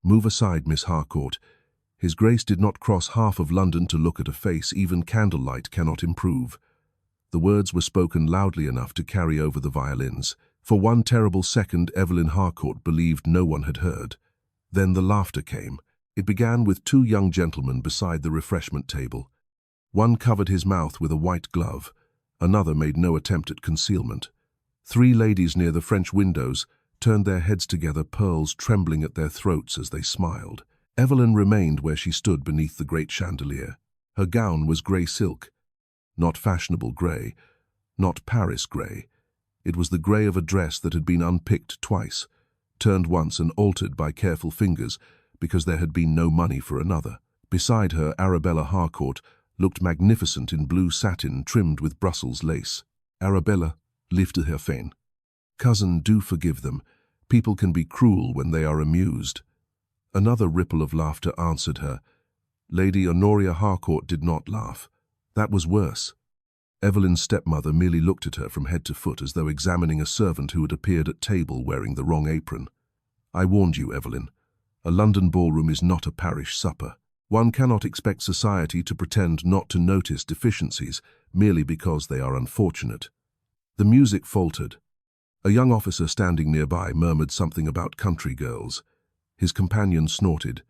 "Move aside, Miss Harcourt. His Grace did not cross half of London to look at a face even candlelight cannot improve." The words were spoken loudly enough to carry over the violins. For one terrible second, Evelyn Harcourt believed no one had heard. Then the laughter came. It began with two young gentlemen beside the refreshment table. One covered his mouth with a white glove. Another made no attempt at concealment. Three ladies near the French windows turned their heads together, pearls trembling at their throats as they smiled. Evelyn remained where she stood beneath the great chandelier. Her gown was grey silk. Not fashionable grey, not Paris grey. It was the grey of a dress that had been unpicked twice, turned once and altered by careful fingers because there had been no money for another. Beside her, Arabella Harcourt looked magnificent in blue satin trimmed with Brussels lace. Arabella lifted her fan. "Cousin, do forgive them. People can be cruel when they are amused." Another ripple of laughter answered her. Lady Honoria Harcourt did not laugh. That was worse. Evelyn's stepmother merely looked at her from head to foot as though examining a servant who had appeared at table wearing the wrong apron. "I warned you, Evelyn. A London ballroom is not a parish supper. One cannot expect society to pretend not to notice deficiencies merely because they are unfortunate." The music faltered. A young officer standing nearby murmured something about country girls. His companion snorted.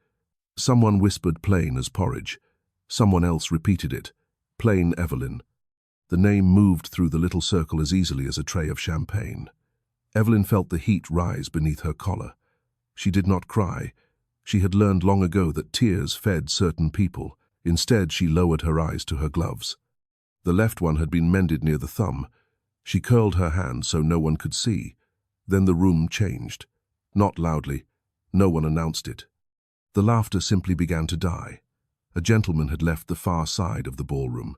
Someone whispered plain as porridge. Someone else repeated it. Plain Evelyn. The name moved through the little circle as easily as a tray of champagne. Evelyn felt the heat rise beneath her collar. She did not cry. She had learned long ago that tears fed certain people. Instead, she lowered her eyes to her gloves. The left one had been mended near the thumb. She curled her hand so no one could see. Then the room changed. Not loudly. No one announced it. The laughter simply began to die. A gentleman had left the far side of the ballroom.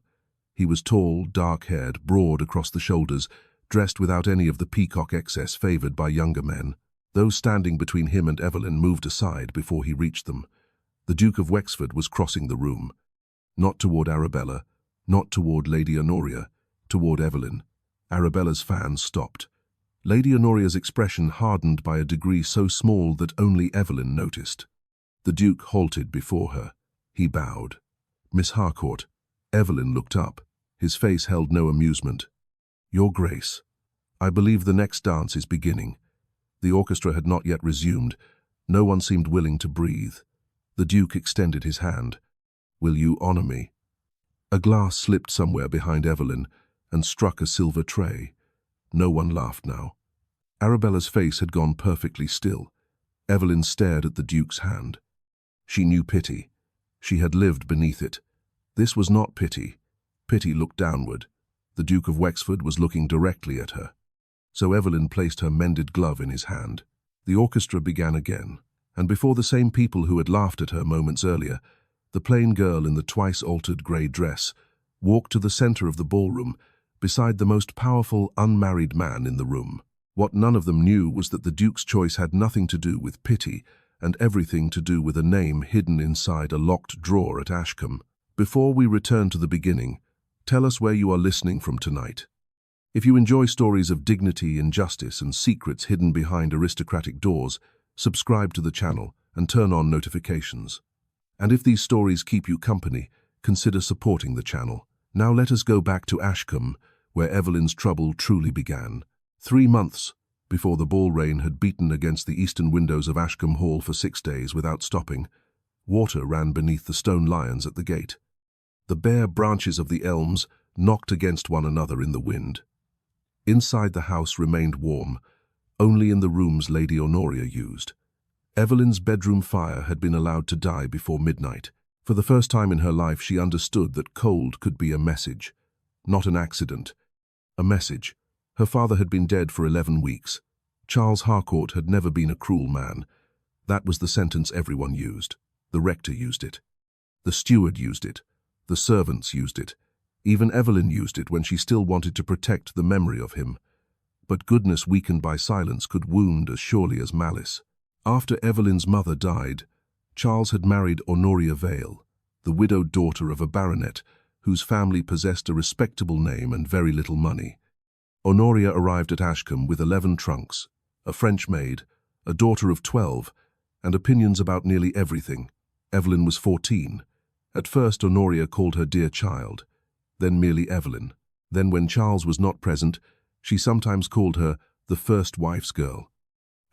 He was tall, dark-haired, broad across the shoulders, dressed without any of the peacock excess favored by younger men. Those standing between him and Evelyn moved aside before he reached them. The Duke of Wexford was crossing the room. Not toward Arabella, not toward Lady Honoria, toward Evelyn. Arabella's fan stopped. Lady Honoria's expression hardened by a degree so small that only Evelyn noticed. The Duke halted before her. He bowed. "Miss Harcourt." Evelyn looked up. His face held no amusement. "Your Grace, I believe the next dance is beginning." The orchestra had not yet resumed. No one seemed willing to breathe. The Duke extended his hand. "Will you honor me?" A glass slipped somewhere behind Evelyn and struck a silver tray. No one laughed now. Arabella's face had gone perfectly still. Evelyn stared at the Duke's hand. She knew pity. She had lived beneath it. This was not pity. Pity looked downward. The Duke of Wexford was looking directly at her. So Evelyn placed her mended glove in his hand. The orchestra began again, and before the same people who had laughed at her moments earlier, the plain girl in the twice-altered grey dress walked to the center of the ballroom, beside the most powerful unmarried man in the room. What none of them knew was that the Duke's choice had nothing to do with pity and everything to do with a name hidden inside a locked drawer at Ashcombe. Before we return to the beginning, tell us where you are listening from tonight. If you enjoy stories of dignity, injustice, and secrets hidden behind aristocratic doors, subscribe to the channel and turn on notifications. And if these stories keep you company, consider supporting the channel. Now let us go back to Ashcombe, where Evelyn's trouble truly began. 3 months before the ball rain had beaten against the eastern windows of Ashcombe Hall for 6 days without stopping, water ran beneath the stone lions at the gate. The bare branches of the elms knocked against one another in the wind. Inside the house remained warm, only in the rooms Lady Honoria used. Evelyn's bedroom fire had been allowed to die before midnight. For the first time in her life, she understood that cold could be a message, not an accident. A message. Her father had been dead for 11 weeks. Charles Harcourt had never been a cruel man. That was the sentence everyone used. The rector used it. The steward used it. The servants used it. Even Evelyn used it when she still wanted to protect the memory of him. But goodness weakened by silence could wound as surely as malice. After Evelyn's mother died, Charles had married Honoria Vale, the widowed daughter of a baronet whose family possessed a respectable name and very little money. Honoria arrived at Ashcombe with 11 trunks, a French maid, a daughter of 12, and opinions about nearly everything. Evelyn was 14. At first, Honoria called her dear child, then merely Evelyn. Then, when Charles was not present, she sometimes called her the first wife's girl.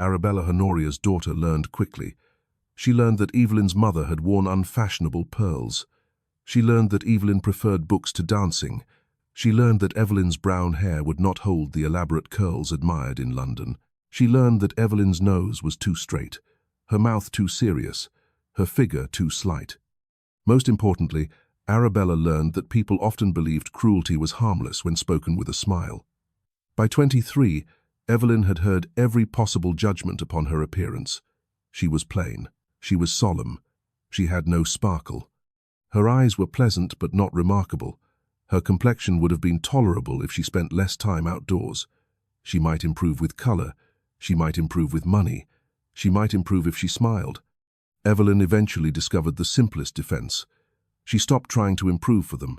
Arabella, Honoria's daughter, learned quickly. She learned that Evelyn's mother had worn unfashionable pearls. She learned that Evelyn preferred books to dancing. She learned that Evelyn's brown hair would not hold the elaborate curls admired in London. She learned that Evelyn's nose was too straight, her mouth too serious, her figure too slight. Most importantly, Arabella learned that people often believed cruelty was harmless when spoken with a smile. By 23, Evelyn had heard every possible judgment upon her appearance. She was plain. She was solemn. She had no sparkle. Her eyes were pleasant but not remarkable. Her complexion would have been tolerable if she spent less time outdoors. She might improve with color. She might improve with money. She might improve if she smiled. Evelyn eventually discovered the simplest defense. She stopped trying to improve for them.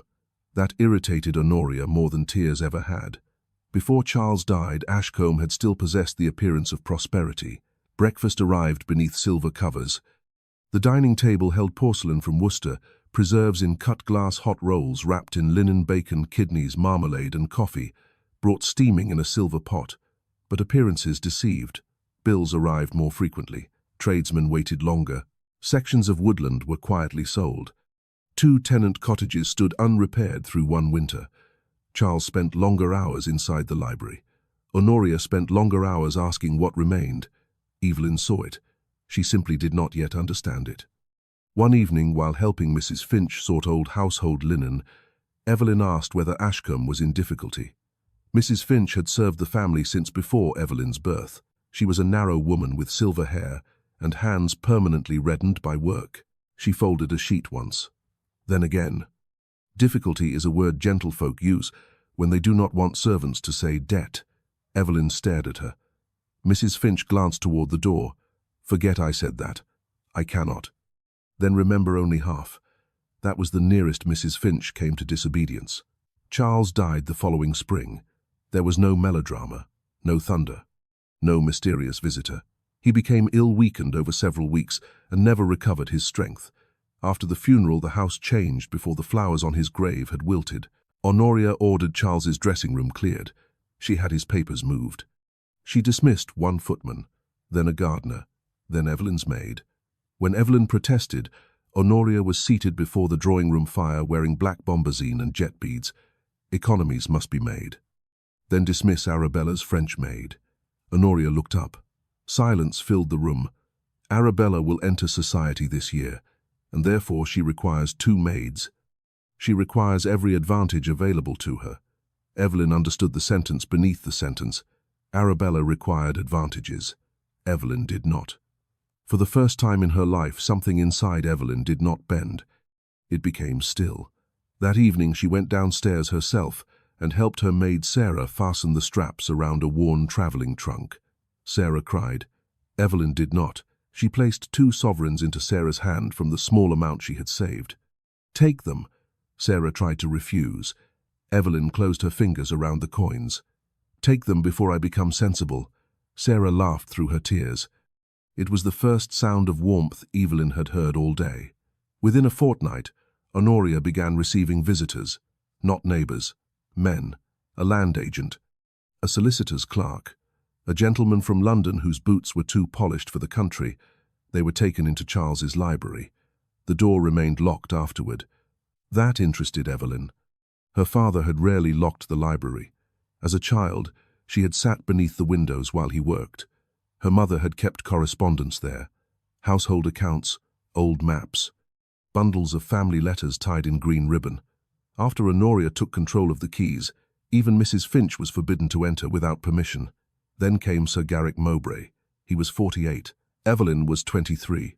That irritated Honoria more than tears ever had. Before Charles died, Ashcombe had still possessed the appearance of prosperity. Breakfast arrived beneath silver covers. The dining table held porcelain from Worcester, preserves in cut glass, hot rolls wrapped in linen, bacon, kidneys, marmalade and coffee, brought steaming in a silver pot. But appearances deceived. Bills arrived more frequently. Tradesmen waited longer. Sections of woodland were quietly sold. 2 tenant cottages stood unrepaired through one winter. Charles spent longer hours inside the library. Honoria spent longer hours asking what remained. Evelyn saw it. She simply did not yet understand it. One evening, while helping Mrs. Finch sort old household linen, Evelyn asked whether Ashcombe was in difficulty. Mrs. Finch had served the family since before Evelyn's birth. She was a narrow woman with silver hair and hands permanently reddened by work. She folded a sheet once. Then again. Difficulty is a word gentlefolk use when they do not want servants to say debt. Evelyn stared at her. Mrs. Finch glanced toward the door. Forget I said that. I cannot. Then remember only half. That was the nearest Mrs. Finch came to disobedience. Charles died the following spring. There was no melodrama, no thunder, no mysterious visitor. He became ill-weakened over several weeks and never recovered his strength. After the funeral, the house changed before the flowers on his grave had wilted. Honoria ordered Charles's dressing room cleared. She had his papers moved. She dismissed one footman, then a gardener, then Evelyn's maid. When Evelyn protested, Honoria was seated before the drawing-room fire wearing black bombazine and jet beads. Economies must be made. Then dismiss Arabella's French maid. Honoria looked up. Silence filled the room. Arabella will enter society this year, and therefore she requires 2 maids. She requires every advantage available to her. Evelyn understood the sentence beneath the sentence. Arabella required advantages. Evelyn did not. For the first time in her life, something inside Evelyn did not bend. It became still. That evening she went downstairs herself and helped her maid Sarah fasten the straps around a worn traveling trunk. Sarah cried. Evelyn did not. She placed 2 sovereigns into Sarah's hand from the small amount she had saved. Take them. Sarah tried to refuse. Evelyn closed her fingers around the coins. Take them before I become sensible. Sarah laughed through her tears. It was the first sound of warmth Evelyn had heard all day. Within a fortnight, Honoria began receiving visitors, not neighbors, men, a land agent, a solicitor's clerk, a gentleman from London whose boots were too polished for the country. They were taken into Charles's library. The door remained locked afterward. That interested Evelyn. Her father had rarely locked the library. As a child, she had sat beneath the windows while he worked. Her mother had kept correspondence there, household accounts, old maps, bundles of family letters tied in green ribbon. After Honoria took control of the keys, even Mrs. Finch was forbidden to enter without permission. Then came Sir Garrick Mowbray. He was 48. Evelyn was 23.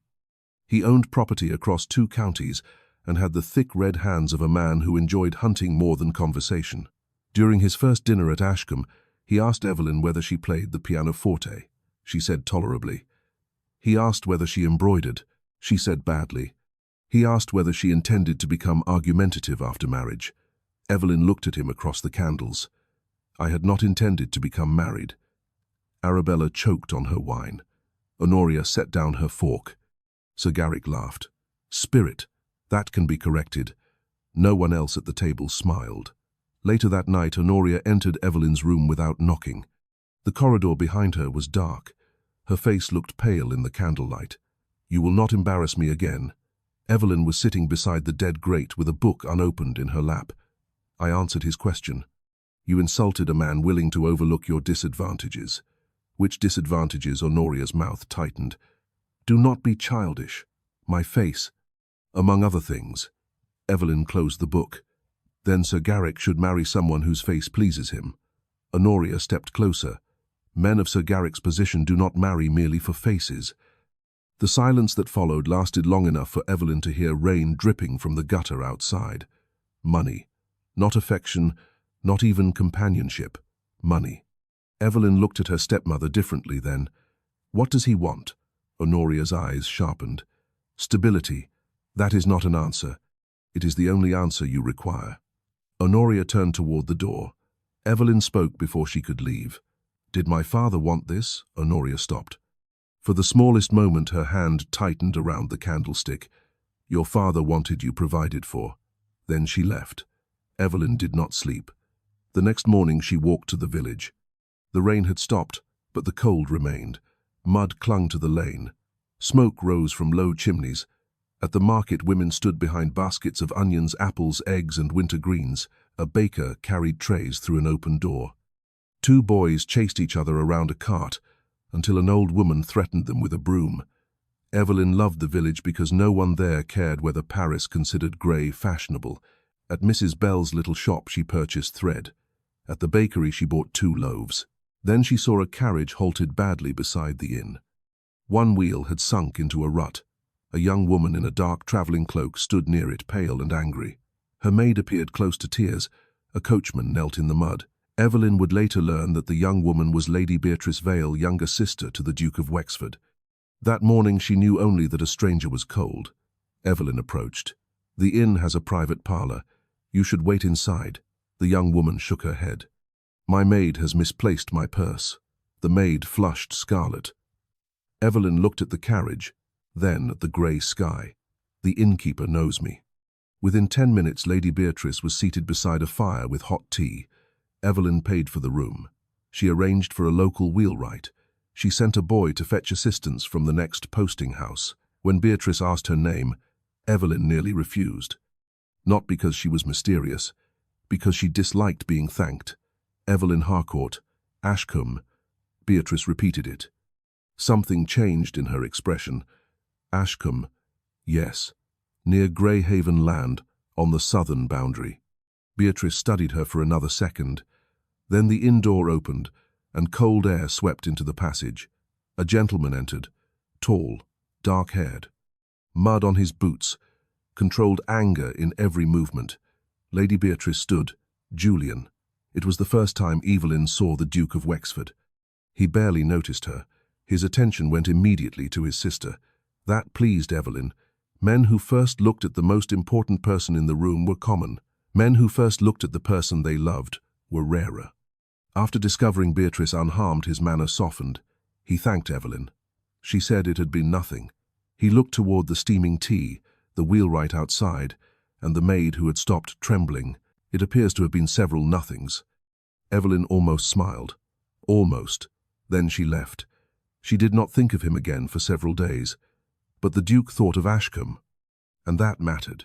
He owned property across 2 counties and had the thick red hands of a man who enjoyed hunting more than conversation. During his first dinner at Ashcombe, he asked Evelyn whether she played the pianoforte. She said tolerably. He asked whether she embroidered. She said badly. He asked whether she intended to become argumentative after marriage. Evelyn looked at him across the candles. I had not intended to become married. Arabella choked on her wine. Honoria set down her fork. Sir Garrick laughed. Spirit, that can be corrected. No one else at the table smiled. Later that night, Honoria entered Evelyn's room without knocking. The corridor behind her was dark. Her face looked pale in the candlelight. You will not embarrass me again. Evelyn was sitting beside the dead grate with a book unopened in her lap. I answered his question. You insulted a man willing to overlook your disadvantages. Which disadvantages? Honoria's mouth tightened. Do not be childish. My face. Among other things. Evelyn closed the book. Then Sir Garrick should marry someone whose face pleases him. Honoria stepped closer. Men of Sir Garrick's position do not marry merely for faces. The silence that followed lasted long enough for Evelyn to hear rain dripping from the gutter outside. Money. Not affection, not even companionship. Money. Evelyn looked at her stepmother differently then. What does he want? Honoria's eyes sharpened. Stability. That is not an answer. It is the only answer you require. Honoria turned toward the door. Evelyn spoke before she could leave. Did my father want this? Honoria stopped. For the smallest moment her hand tightened around the candlestick. Your father wanted you provided for. Then she left. Evelyn did not sleep. The next morning she walked to the village. The rain had stopped, but the cold remained. Mud clung to the lane. Smoke rose from low chimneys. At the market, women stood behind baskets of onions, apples, eggs, and winter greens. A baker carried trays through an open door. Two boys chased each other around a cart, until an old woman threatened them with a broom. Evelyn loved the village because no one there cared whether Paris considered grey fashionable. At Mrs. Bell's little shop she purchased thread. At the bakery she bought 2 loaves. Then she saw a carriage halted badly beside the inn. One wheel had sunk into a rut. A young woman in a dark travelling cloak stood near it, pale and angry. Her maid appeared close to tears. A coachman knelt in the mud. Evelyn would later learn that the young woman was Lady Beatrice Vale, younger sister to the Duke of Wexford. That morning she knew only that a stranger was cold. Evelyn approached. The inn has a private parlour. You should wait inside. The young woman shook her head. My maid has misplaced my purse. The maid flushed scarlet. Evelyn looked at the carriage, then at the grey sky. The innkeeper knows me. Within 10 minutes Lady Beatrice was seated beside a fire with hot tea. Evelyn paid for the room. She arranged for a local wheelwright. She sent a boy to fetch assistance from the next posting house. When Beatrice asked her name, Evelyn nearly refused. Not because she was mysterious, because she disliked being thanked. Evelyn Harcourt, Ashcombe. Beatrice repeated it. Something changed in her expression. Ashcombe, yes, near Greyhaven Land, on the southern boundary. Beatrice studied her for another second. Then the inn door opened, and cold air swept into the passage. A gentleman entered, tall, dark-haired. Mud on his boots, controlled anger in every movement. Lady Beatrice stood, Julian. It was the first time Evelyn saw the Duke of Wexford. He barely noticed her. His attention went immediately to his sister. That pleased Evelyn. Men who first looked at the most important person in the room were common. Men who first looked at the person they loved were rarer. After discovering Beatrice unharmed, his manner softened. He thanked Evelyn. She said it had been nothing. He looked toward the steaming tea, the wheelwright outside, and the maid who had stopped trembling. It appears to have been several nothings. Evelyn almost smiled. Almost. Then she left. She did not think of him again for several days. But the Duke thought of Ashcombe, and that mattered.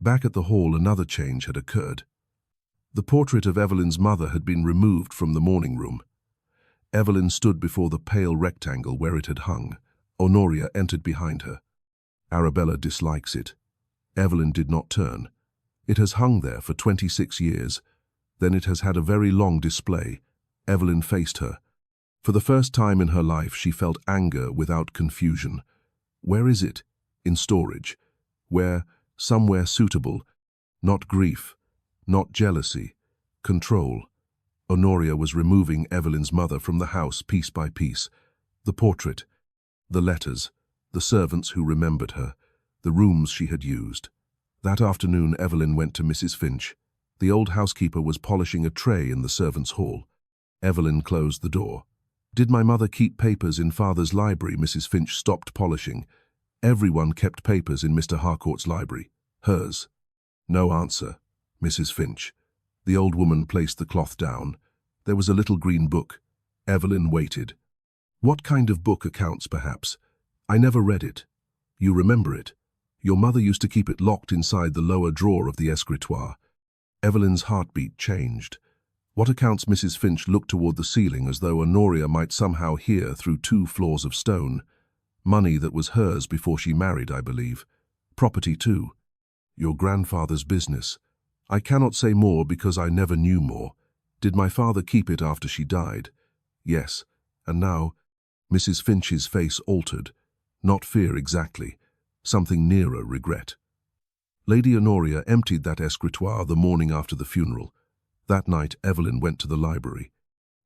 Back at the hall, another change had occurred. The portrait of Evelyn's mother had been removed from the morning room. Evelyn stood before the pale rectangle where it had hung. Honoria entered behind her. Arabella dislikes it. Evelyn did not turn. It has hung there for 26 years. Then it has had a very long display. Evelyn faced her. For the first time in her life she felt anger without confusion. Where is it? In storage. Where? Somewhere suitable. Not grief. Not jealousy. Control. Honoria was removing Evelyn's mother from the house piece by piece. The portrait. The letters. The servants who remembered her. The rooms she had used. That afternoon Evelyn went to Mrs. Finch. The old housekeeper was polishing a tray in the servants' hall. Evelyn closed the door. Did my mother keep papers in father's library? Mrs. Finch stopped polishing. Everyone kept papers in Mr. Harcourt's library. Hers. No answer. Mrs. Finch. The old woman placed the cloth down. There was a little green book. Evelyn waited. What kind of book? Accounts, perhaps? I never read it. You remember it? Your mother used to keep it locked inside the lower drawer of the escritoire. Evelyn's heartbeat changed. What accounts? Mrs. Finch looked toward the ceiling as though Honoria might somehow hear through 2 floors of stone. Money that was hers before she married, I believe. Property too. Your grandfather's business. I cannot say more because I never knew more. Did my father keep it after she died? Yes. And now, Mrs. Finch's face altered. Not fear exactly. Something nearer regret. Lady Honoria emptied that escritoire the morning after the funeral. That night, Evelyn went to the library.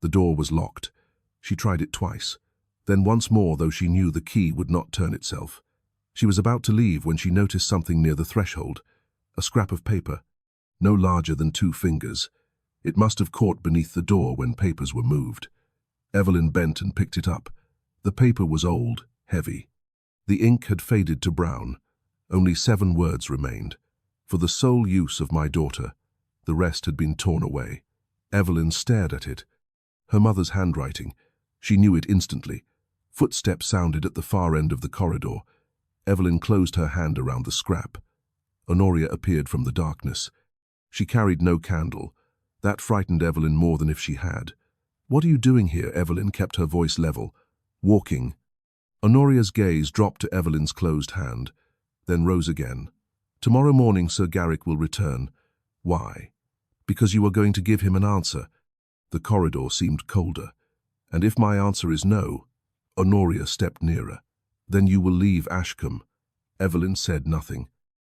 The door was locked. She tried it twice. Then once more, though she knew the key would not turn itself. She was about to leave when she noticed something near the threshold. A scrap of paper, no larger than 2 fingers. It must have caught beneath the door when papers were moved. Evelyn bent and picked it up. The paper was old, heavy. The ink had faded to brown. Only 7 words remained. For the sole use of my daughter. The rest had been torn away. Evelyn stared at it. Her mother's handwriting. She knew it instantly. Footsteps sounded at the far end of the corridor. Evelyn closed her hand around the scrap. Honoria appeared from the darkness. She carried no candle. That frightened Evelyn more than if she had. What are you doing here? Evelyn kept her voice level. Walking. Honoria's gaze dropped to Evelyn's closed hand, then rose again. Tomorrow morning Sir Garrick will return. Why? Because you are going to give him an answer. The corridor seemed colder. And if my answer is no, Honoria stepped nearer. Then you will leave Ashcombe. Evelyn said nothing.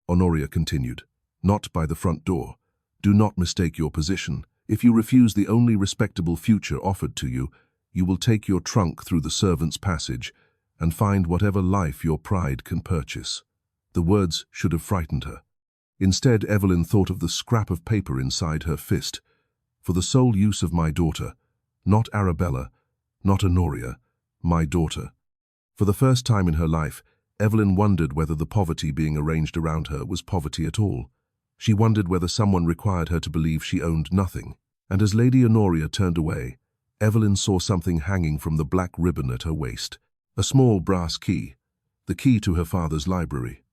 Honoria continued. Not by the front door. Do not mistake your position. If you refuse the only respectable future offered to you, you will take your trunk through the servants' passage and find whatever life your pride can purchase. The words should have frightened her. Instead, Evelyn thought of the scrap of paper inside her fist. For the sole use of my daughter. Not Arabella, not Honoria, my daughter. For the first time in her life, Evelyn wondered whether the poverty being arranged around her was poverty at all. She wondered whether someone required her to believe she owned nothing. And as Lady Honoria turned away, Evelyn saw something hanging from the black ribbon at her waist. A small brass key. The key to her father's library.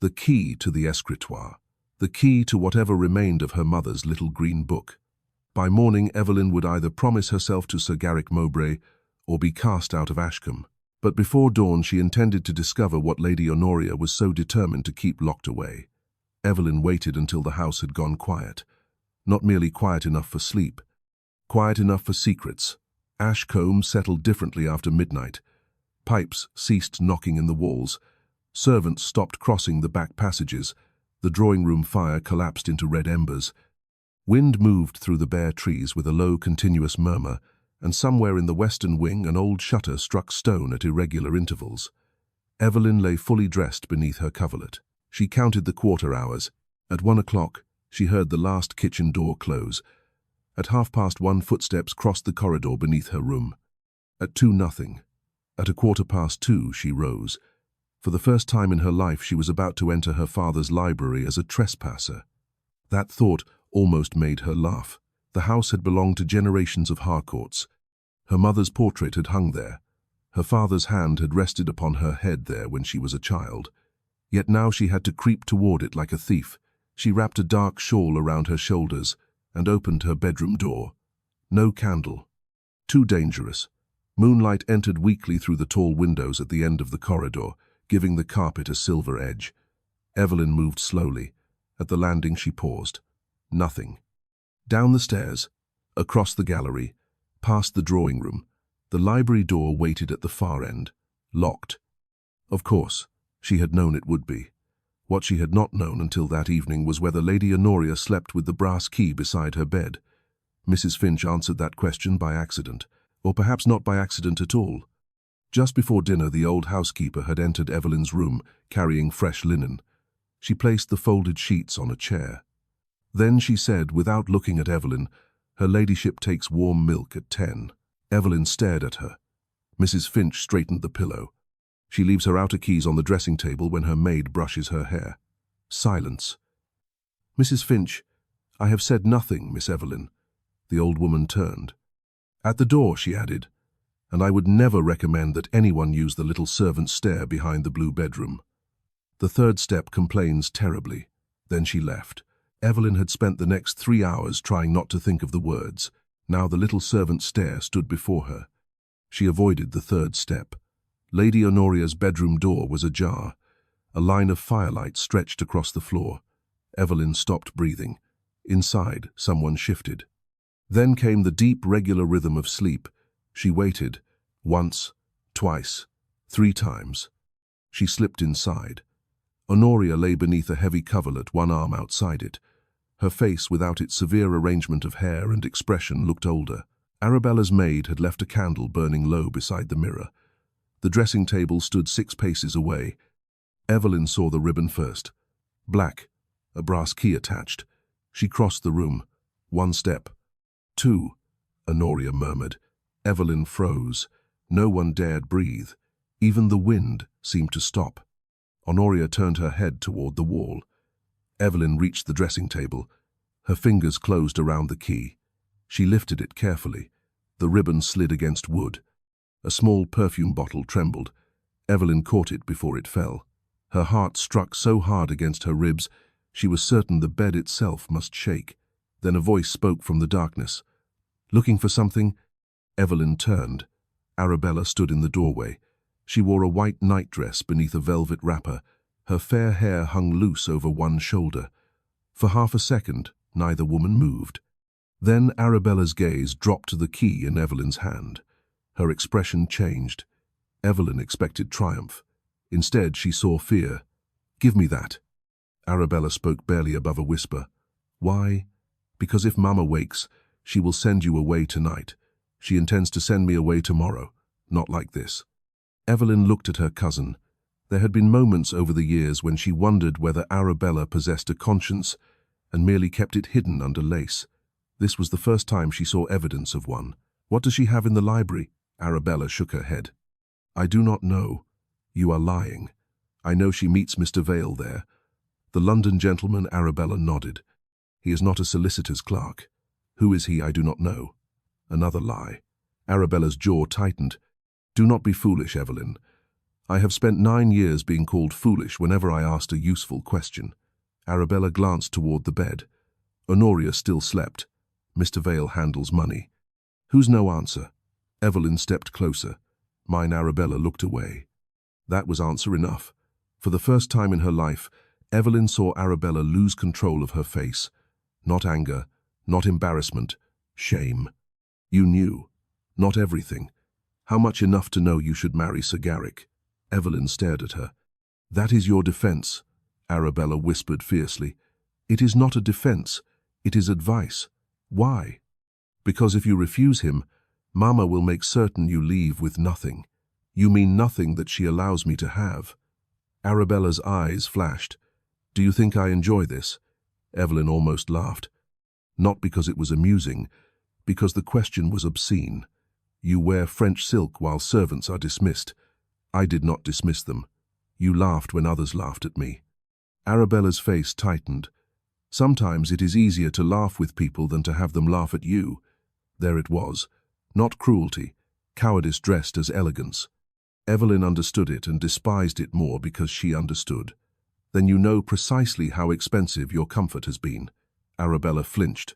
The key to the escritoire. The key to whatever remained of her mother's little green book. By morning, Evelyn would either promise herself to Sir Garrick Mowbray or be cast out of Ashcombe. But before dawn, she intended to discover what Lady Honoria was so determined to keep locked away. Evelyn waited until the house had gone quiet. Not merely quiet enough for sleep. Quiet enough for secrets. Ashcombe settled differently after midnight. Pipes ceased knocking in the walls. Servants stopped crossing the back passages. The drawing-room fire collapsed into red embers. Wind moved through the bare trees with a low, continuous murmur, and somewhere in the western wing an old shutter struck stone at irregular intervals. Evelyn lay fully dressed beneath her coverlet. She counted the quarter hours. At 1 o'clock, she heard the last kitchen door close. At 1:30, footsteps crossed the corridor beneath her room. At 2, nothing. At 2:15, she rose. For the first time in her life, she was about to enter her father's library as a trespasser. That thought almost made her laugh. The house had belonged to generations of Harcourts. Her mother's portrait had hung there. Her father's hand had rested upon her head there when she was a child. Yet now she had to creep toward it like a thief. She wrapped a dark shawl around her shoulders and opened her bedroom door. No candle. Too dangerous. Moonlight entered weakly through the tall windows at the end of the corridor, giving the carpet a silver edge. Evelyn moved slowly. At the landing she paused. Nothing. Down the stairs, across the gallery, past the drawing room, the library door waited at the far end, locked. Of course, she had known it would be. What she had not known until that evening was whether Lady Honoria slept with the brass key beside her bed. Mrs. Finch answered that question by accident, or perhaps not by accident at all. Just before dinner, the old housekeeper had entered Evelyn's room, carrying fresh linen. She placed the folded sheets on a chair. Then she said, without looking at Evelyn, "Her ladyship takes warm milk at 10. Evelyn stared at her. Mrs. Finch straightened the pillow. She leaves her outer keys on the dressing table when her maid brushes her hair. Silence. Mrs. Finch, I have said nothing, Miss Evelyn. The old woman turned. At the door, she added, and I would never recommend that anyone use the little servant stair behind the blue bedroom. The third step complains terribly. Then she left. Evelyn had spent the next 3 hours trying not to think of the words. Now the little servant stair stood before her. She avoided the third step. Lady Honoria's bedroom door was ajar. A line of firelight stretched across the floor. Evelyn stopped breathing. Inside, someone shifted. Then came the deep, regular rhythm of sleep. She waited. Once, twice, 3 times. She slipped inside. Honoria lay beneath a heavy coverlet, one arm outside it. Her face, without its severe arrangement of hair and expression, looked older. Arabella's maid had left a candle burning low beside the mirror. The dressing table stood 6 paces away. Evelyn saw the ribbon first. Black, a brass key attached. She crossed the room. 1 step. 2, Honoria murmured. Evelyn froze. No one dared breathe. Even the wind seemed to stop. Honoria turned her head toward the wall. Evelyn reached the dressing table. Her fingers closed around the key. She lifted it carefully. The ribbon slid against wood. A small perfume bottle trembled. Evelyn caught it before it fell. Her heart struck so hard against her ribs, she was certain the bed itself must shake. Then a voice spoke from the darkness. Looking for something? Evelyn turned. Arabella stood in the doorway. She wore a white nightdress beneath a velvet wrapper. Her fair hair hung loose over one shoulder. For half a second, neither woman moved. Then Arabella's gaze dropped to the key in Evelyn's hand. Her expression changed. Evelyn expected triumph. Instead, she saw fear. "Give me that." Arabella spoke barely above a whisper. "Why?" "Because if Mama wakes, she will send you away tonight. She intends to send me away tomorrow. Not like this." Evelyn looked at her cousin. There had been moments over the years when she wondered whether Arabella possessed a conscience and merely kept it hidden under lace. This was the first time she saw evidence of one. "What does she have in the library?" Arabella shook her head. "I do not know. You are lying. I know she meets Mr. Vale there." The London gentleman, Arabella nodded. "He is not a solicitor's clerk. Who is he? I do not know." Another lie. Arabella's jaw tightened. "Do not be foolish, Evelyn. I have spent 9 years being called foolish whenever I asked a useful question." Arabella glanced toward the bed. Honoria still slept. "Mr. Vale handles money." "Who's no answer?" Evelyn stepped closer. Mine Arabella looked away. That was answer enough. For the first time in her life, Evelyn saw Arabella lose control of her face. Not anger, not embarrassment, shame. "You knew. Not everything. How much enough to know you should marry Sir Garrick?" Evelyn stared at her. "That is your defense," Arabella whispered fiercely. "It is not a defense. It is advice." "Why?" "Because if you refuse him, Mama will make certain you leave with nothing. You mean nothing that she allows me to have." Arabella's eyes flashed. "Do you think I enjoy this?" Evelyn almost laughed. Not because it was amusing, because the question was obscene. "You wear French silk while servants are dismissed. I did not dismiss them. You laughed when others laughed at me." Arabella's face tightened. "Sometimes it is easier to laugh with people than to have them laugh at you." There it was. Not cruelty, cowardice dressed as elegance. Evelyn understood it and despised it more because she understood. "Then you know precisely how expensive your comfort has been." Arabella flinched.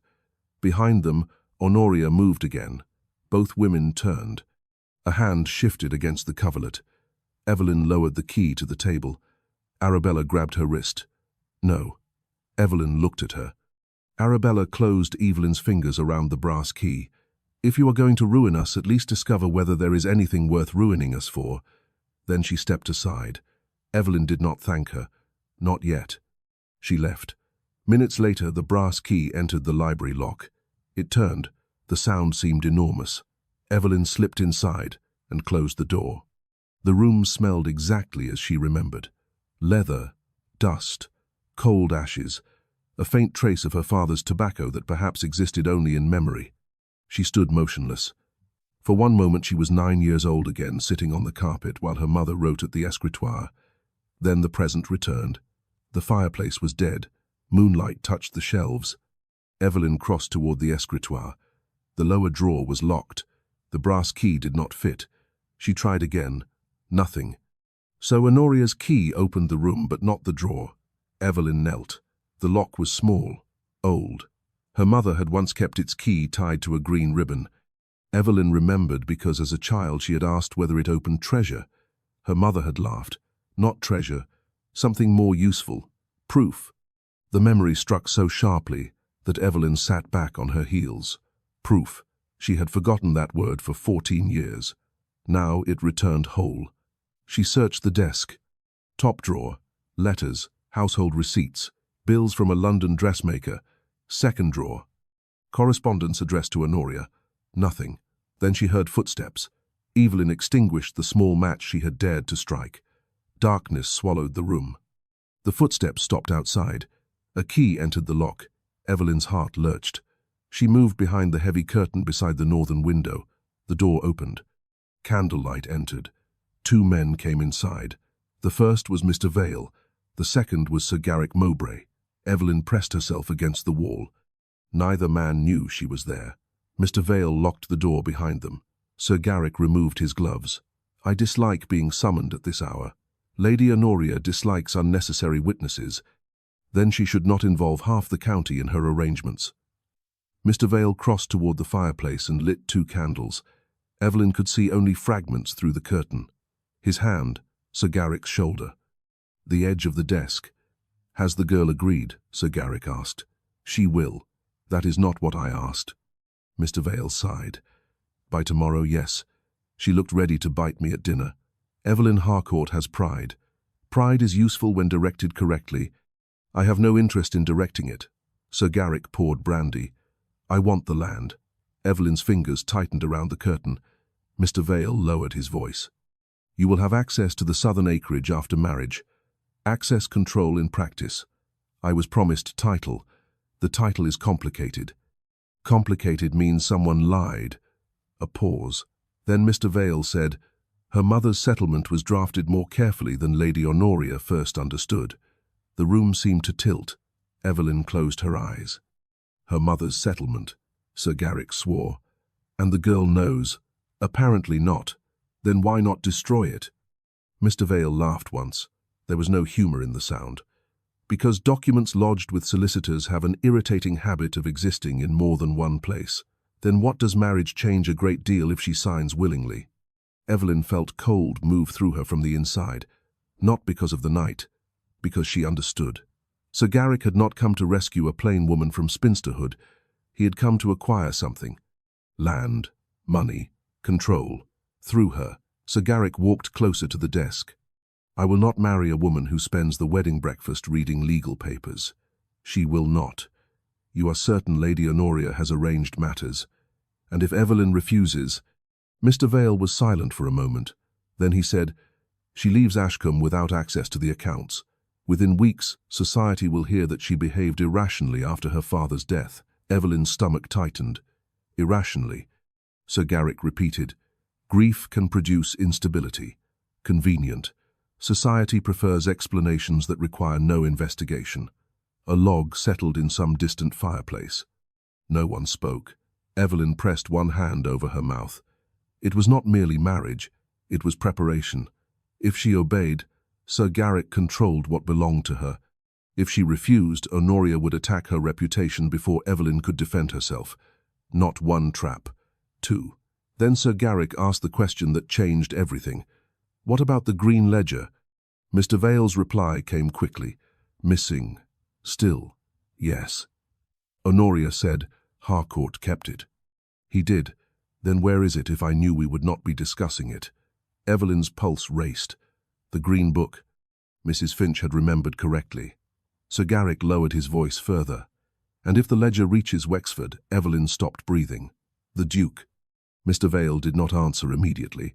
Behind them, Honoria moved again. Both women turned. A hand shifted against the coverlet. Evelyn lowered the key to the table. Arabella grabbed her wrist. "No." Evelyn looked at her. Arabella closed Evelyn's fingers around the brass key. "If you are going to ruin us, at least discover whether there is anything worth ruining us for." Then she stepped aside. Evelyn did not thank her. Not yet. She left. Minutes later, the brass key entered the library lock. It turned. The sound seemed enormous. Evelyn slipped inside and closed the door. The room smelled exactly as she remembered. Leather, dust, cold ashes, a faint trace of her father's tobacco that perhaps existed only in memory. She stood motionless. For one moment she was 9 years old again, sitting on the carpet while her mother wrote at the escritoire. Then the present returned. The fireplace was dead. Moonlight touched the shelves. Evelyn crossed toward the escritoire. The lower drawer was locked. The brass key did not fit. She tried again. Nothing. So Honoria's key opened the room, but not the drawer. Evelyn knelt. The lock was small, old. Her mother had once kept its key tied to a green ribbon. Evelyn remembered because as a child she had asked whether it opened treasure. Her mother had laughed. Not treasure, something more useful. Proof. The memory struck so sharply that Evelyn sat back on her heels. Proof. She had forgotten that word for 14 years. Now it returned whole. She searched the desk. Top drawer. Letters, household receipts, bills from a London dressmaker. Second drawer. Correspondence addressed to Honoria. Nothing. Then she heard footsteps. Evelyn extinguished the small match she had dared to strike. Darkness swallowed the room. The footsteps stopped outside. A key entered the lock. Evelyn's heart lurched. She moved behind the heavy curtain beside the northern window. The door opened. Candlelight entered. 2 men came inside. The first was Mr. Vale. The second was Sir Garrick Mowbray. Evelyn pressed herself against the wall. Neither man knew she was there. Mr. Vale locked the door behind them. Sir Garrick removed his gloves. "I dislike being summoned at this hour. Lady Honoria dislikes unnecessary witnesses. Then she should not involve half the county in her arrangements." Mr. Vale crossed toward the fireplace and lit 2 candles. Evelyn could see only fragments through the curtain. His hand, Sir Garrick's shoulder. The edge of the desk. "Has the girl agreed?" Sir Garrick asked. "She will. That is not what I asked." Mr. Vale sighed. "By tomorrow, yes. She looked ready to bite me at dinner. Evelyn Harcourt has pride. Pride is useful when directed correctly. I have no interest in directing it." Sir Garrick poured brandy. "I want the land." Evelyn's fingers tightened around the curtain. Mr. Vale lowered his voice. "You will have access to the southern acreage after marriage. Access control in practice. I was promised title. The title is complicated." "Complicated means someone lied." A pause. Then Mr. Vale said, "Her mother's settlement was drafted more carefully than Lady Honoria first understood." The room seemed to tilt. Evelyn closed her eyes. "Her mother's settlement," Sir Garrick swore. "And the girl knows." "Apparently not. Then why not destroy it?" Mr. Vale laughed once. There was no humor in the sound. "Because documents lodged with solicitors have an irritating habit of existing in more than one place. Then what does marriage change a great deal if she signs willingly?" Evelyn felt cold move through her from the inside. Not because of the night, because she understood. Sir Garrick had not come to rescue a plain woman from spinsterhood. He had come to acquire something. Land, money, control. Through her, Sir Garrick walked closer to the desk. "I will not marry a woman who spends the wedding breakfast reading legal papers. She will not. You are certain Lady Honoria has arranged matters. And if Evelyn refuses—" Mr. Vale was silent for a moment. Then he said, "She leaves Ashcombe without access to the accounts. Within weeks, society will hear that she behaved irrationally after her father's death." Evelyn's stomach tightened. "Irrationally," Sir Garrick repeated. "Grief can produce instability. Convenient. Society prefers explanations that require no investigation." A log settled in some distant fireplace. No one spoke. Evelyn pressed one hand over her mouth. It was not merely marriage, it was preparation. If she obeyed, Sir Garrick controlled what belonged to her. If she refused, Honoria would attack her reputation before Evelyn could defend herself. Not one trap. 2. Then Sir Garrick asked the question that changed everything. "What about the Green Ledger?" Mr. Vale's reply came quickly. "Missing. Still. Yes." Honoria said, "Harcourt kept it." "He did. Then where is it if I knew we would not be discussing it?" Evelyn's pulse raced. The Green Book. Mrs. Finch had remembered correctly. Sir Garrick lowered his voice further. "And if the ledger reaches Wexford," Evelyn stopped breathing. "The Duke." Mr. Vale did not answer immediately.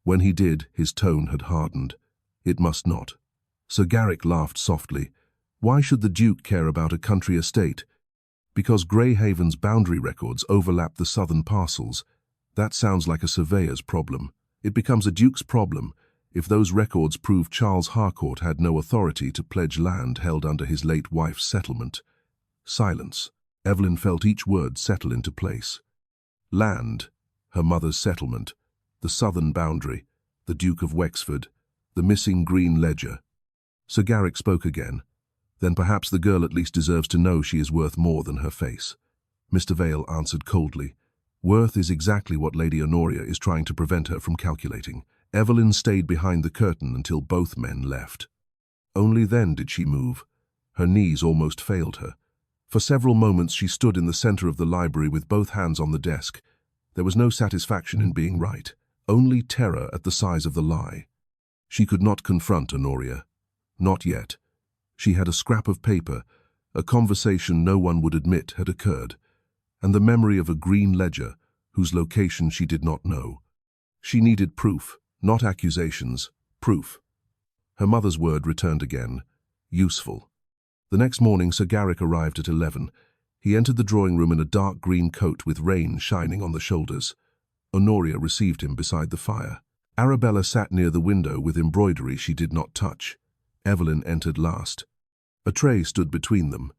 When he did, his tone had hardened. "It must not." Sir Garrick laughed softly. "Why should the Duke care about a country estate?" "Because Greyhaven's boundary records overlap the southern parcels. That sounds like a surveyor's problem. It becomes a duke's problem if those records prove Charles Harcourt had no authority to pledge land held under his late wife's settlement. Silence. Evelyn felt each word settle into place. Land, her mother's settlement, the southern boundary, the Duke of Wexford, the missing green ledger. Sir Garrick spoke again. Then perhaps the girl at least deserves to know she is worth more than her face. Mr. Vale answered coldly. Worth is exactly what Lady Honoria is trying to prevent her from calculating. Evelyn stayed behind the curtain until both men left. Only then did she move. Her knees almost failed her. For several moments she stood in the center of the library with both hands on the desk. There was no satisfaction in being right, only terror at the size of the lie. She could not confront Honoria. Not yet. She had a scrap of paper, a conversation no one would admit had occurred, and the memory of a green ledger whose location she did not know. She needed proof, not accusations, proof. Her mother's word returned again. Useful. The next morning Sir Garrick arrived at 11. He entered the drawing room in a dark green coat with rain shining on the shoulders. Honoria received him beside the fire. Arabella sat near the window with embroidery she did not touch. Evelyn entered last. A tray stood between them.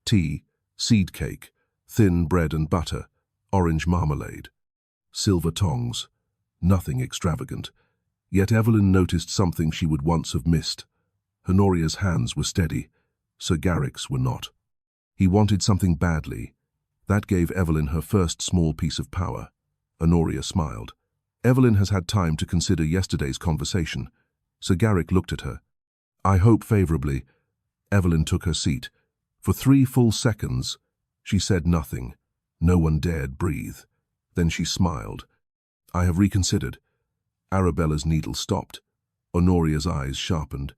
Tea, seed cake, thin bread and butter, orange marmalade. Silver tongs. Nothing extravagant. Yet Evelyn noticed something she would once have missed. Honoria's hands were steady. Sir Garrick's were not. He wanted something badly. That gave Evelyn her first small piece of power. Honoria smiled. Evelyn has had time to consider yesterday's conversation. Sir Garrick looked at her. I hope favorably. Evelyn took her seat. For 3 full seconds, she said nothing. No one dared breathe. Then she smiled. I have reconsidered. Arabella's needle stopped. Honoria's eyes sharpened.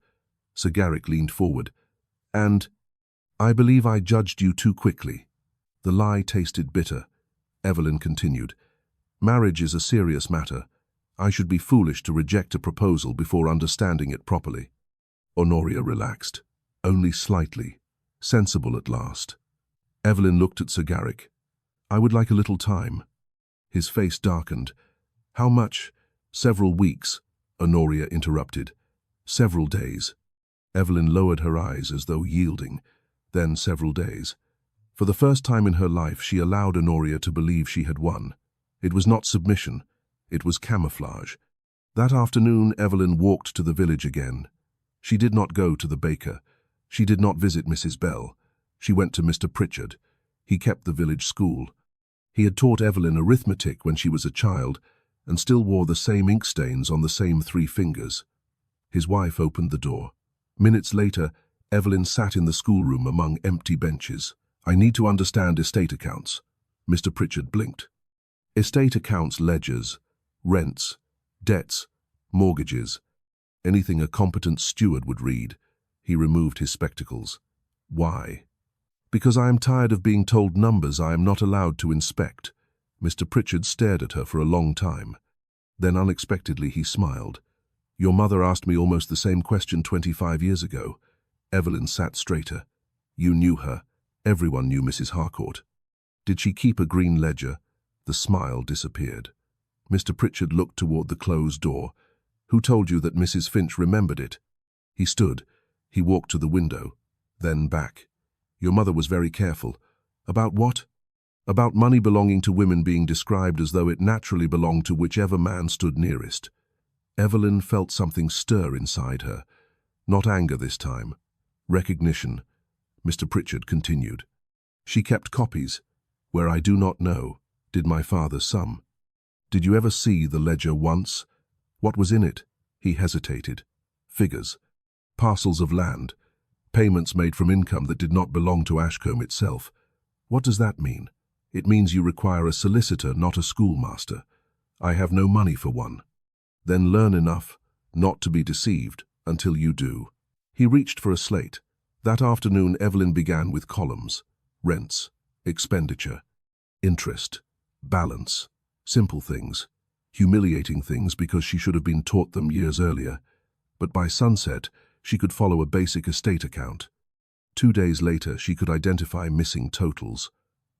Sir Garrick leaned forward. And I believe I judged you too quickly. The lie tasted bitter. Evelyn continued. Marriage is a serious matter. I should be foolish to reject a proposal before understanding it properly. Honoria relaxed. Only slightly. Sensible at last. Evelyn looked at Sir Garrick. I would like a little time. His face darkened. How much? Several weeks, Honoria interrupted. Several days. Evelyn lowered her eyes as though yielding. Then several days. For the first time in her life she allowed Honoria to believe she had won. It was not submission. It was camouflage. That afternoon Evelyn walked to the village again. She did not go to the baker. She did not visit Mrs. Bell. She went to Mr. Pritchard. He kept the village school. He had taught Evelyn arithmetic when she was a child and still wore the same ink stains on the same 3 fingers. His wife opened the door. Minutes later, Evelyn sat in the schoolroom among empty benches. I need to understand estate accounts. Mr. Pritchard blinked. Estate accounts, ledgers, rents, debts, mortgages, anything a competent steward would read. He removed his spectacles. Why? Because I am tired of being told numbers I am not allowed to inspect. Mr. Pritchard stared at her for a long time. Then unexpectedly he smiled. Your mother asked me almost the same question 25 years ago. Evelyn sat straighter. You knew her. Everyone knew Mrs. Harcourt. Did she keep a green ledger? The smile disappeared. Mr. Pritchard looked toward the closed door. Who told you that Mrs. Finch remembered it? He stood. He walked to the window, then back. Your mother was very careful. About what? About money belonging to women being described as though it naturally belonged to whichever man stood nearest. Evelyn felt something stir inside her. Not anger this time. Recognition. Mr. Pritchard continued. She kept copies. Where I do not know, did my father some. Did you ever see the ledger once? What was in it? He hesitated. Figures. Parcels of land. Payments made from income that did not belong to Ashcombe itself. What does that mean? It means you require a solicitor, not a schoolmaster. I have no money for one. Then learn enough not to be deceived until you do. He reached for a slate. That afternoon Evelyn began with columns. Rents, expenditure, interest, balance, simple things, humiliating things because she should have been taught them years earlier. But by sunset, she could follow a basic estate account. 2 days later, she could identify missing totals.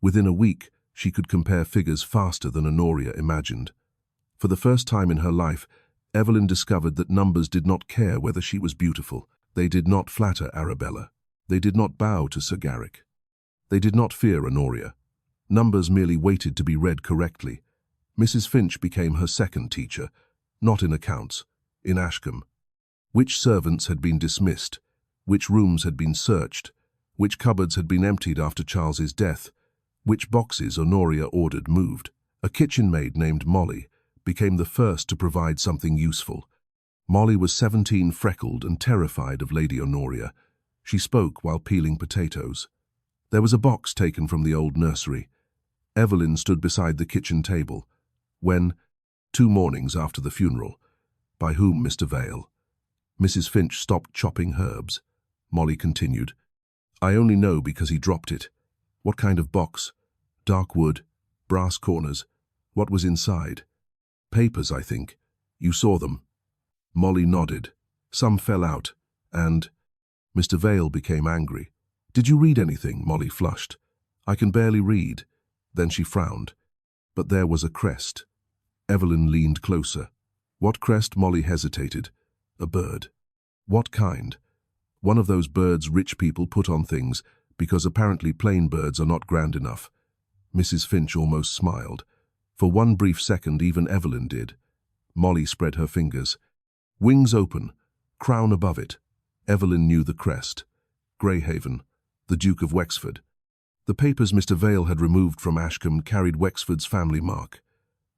Within a week, She could compare figures faster than Honoria imagined. For the first time in her life, Evelyn discovered that numbers did not care whether she was beautiful. They did not flatter Arabella. They did not bow to Sir Garrick. They did not fear Honoria. Numbers merely waited to be read correctly. Mrs. Finch became her second teacher, not in accounts, in Ashcombe. Which servants had been dismissed, which rooms had been searched, which cupboards had been emptied after Charles's death, which boxes Honoria ordered moved. A kitchen maid named Molly became the first to provide something useful. Molly was 17, freckled and terrified of Lady Honoria. She spoke while peeling potatoes. There was a box taken from the old nursery. Evelyn stood beside the kitchen table. When, 2 mornings after the funeral, by whom, Mr. Vale? Mrs. Finch stopped chopping herbs. Molly continued, I only know because he dropped it. What kind of box? Dark wood, brass corners. What was inside? Papers, I think. You saw them. Molly nodded. Some fell out, and Mr. Vale became angry. Did you read anything? Molly flushed. I can barely read. Then she frowned. But there was a crest. Evelyn leaned closer. What crest? Molly hesitated. A bird. What kind? One of those birds rich people put on things, because apparently plain birds are not grand enough. Mrs. Finch almost smiled. For one brief second even Evelyn did. Molly spread her fingers. Wings open, crown above it. Evelyn knew the crest. Greyhaven, the Duke of Wexford. The papers Mr. Vale had removed from Ashcombe carried Wexford's family mark.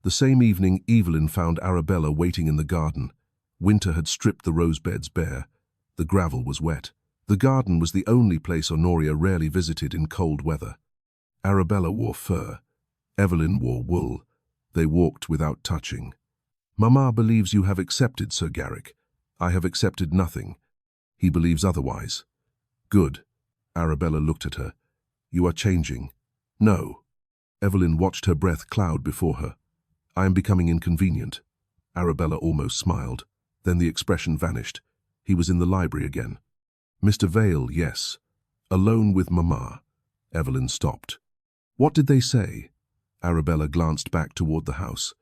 The same evening Evelyn found Arabella waiting in the garden. Winter had stripped the rose beds bare. The gravel was wet. The garden was the only place Honoria rarely visited in cold weather. Arabella wore fur. Evelyn wore wool. They walked without touching. Mamma believes you have accepted Sir Garrick. I have accepted nothing. He believes otherwise. Good. Arabella looked at her. You are changing. No. Evelyn watched her breath cloud before her. I am becoming inconvenient. Arabella almost smiled. Then the expression vanished. He was in the library again. Mr. Vale, yes. Alone with Mamma. Evelyn stopped. What did they say? Arabella glanced back toward the house.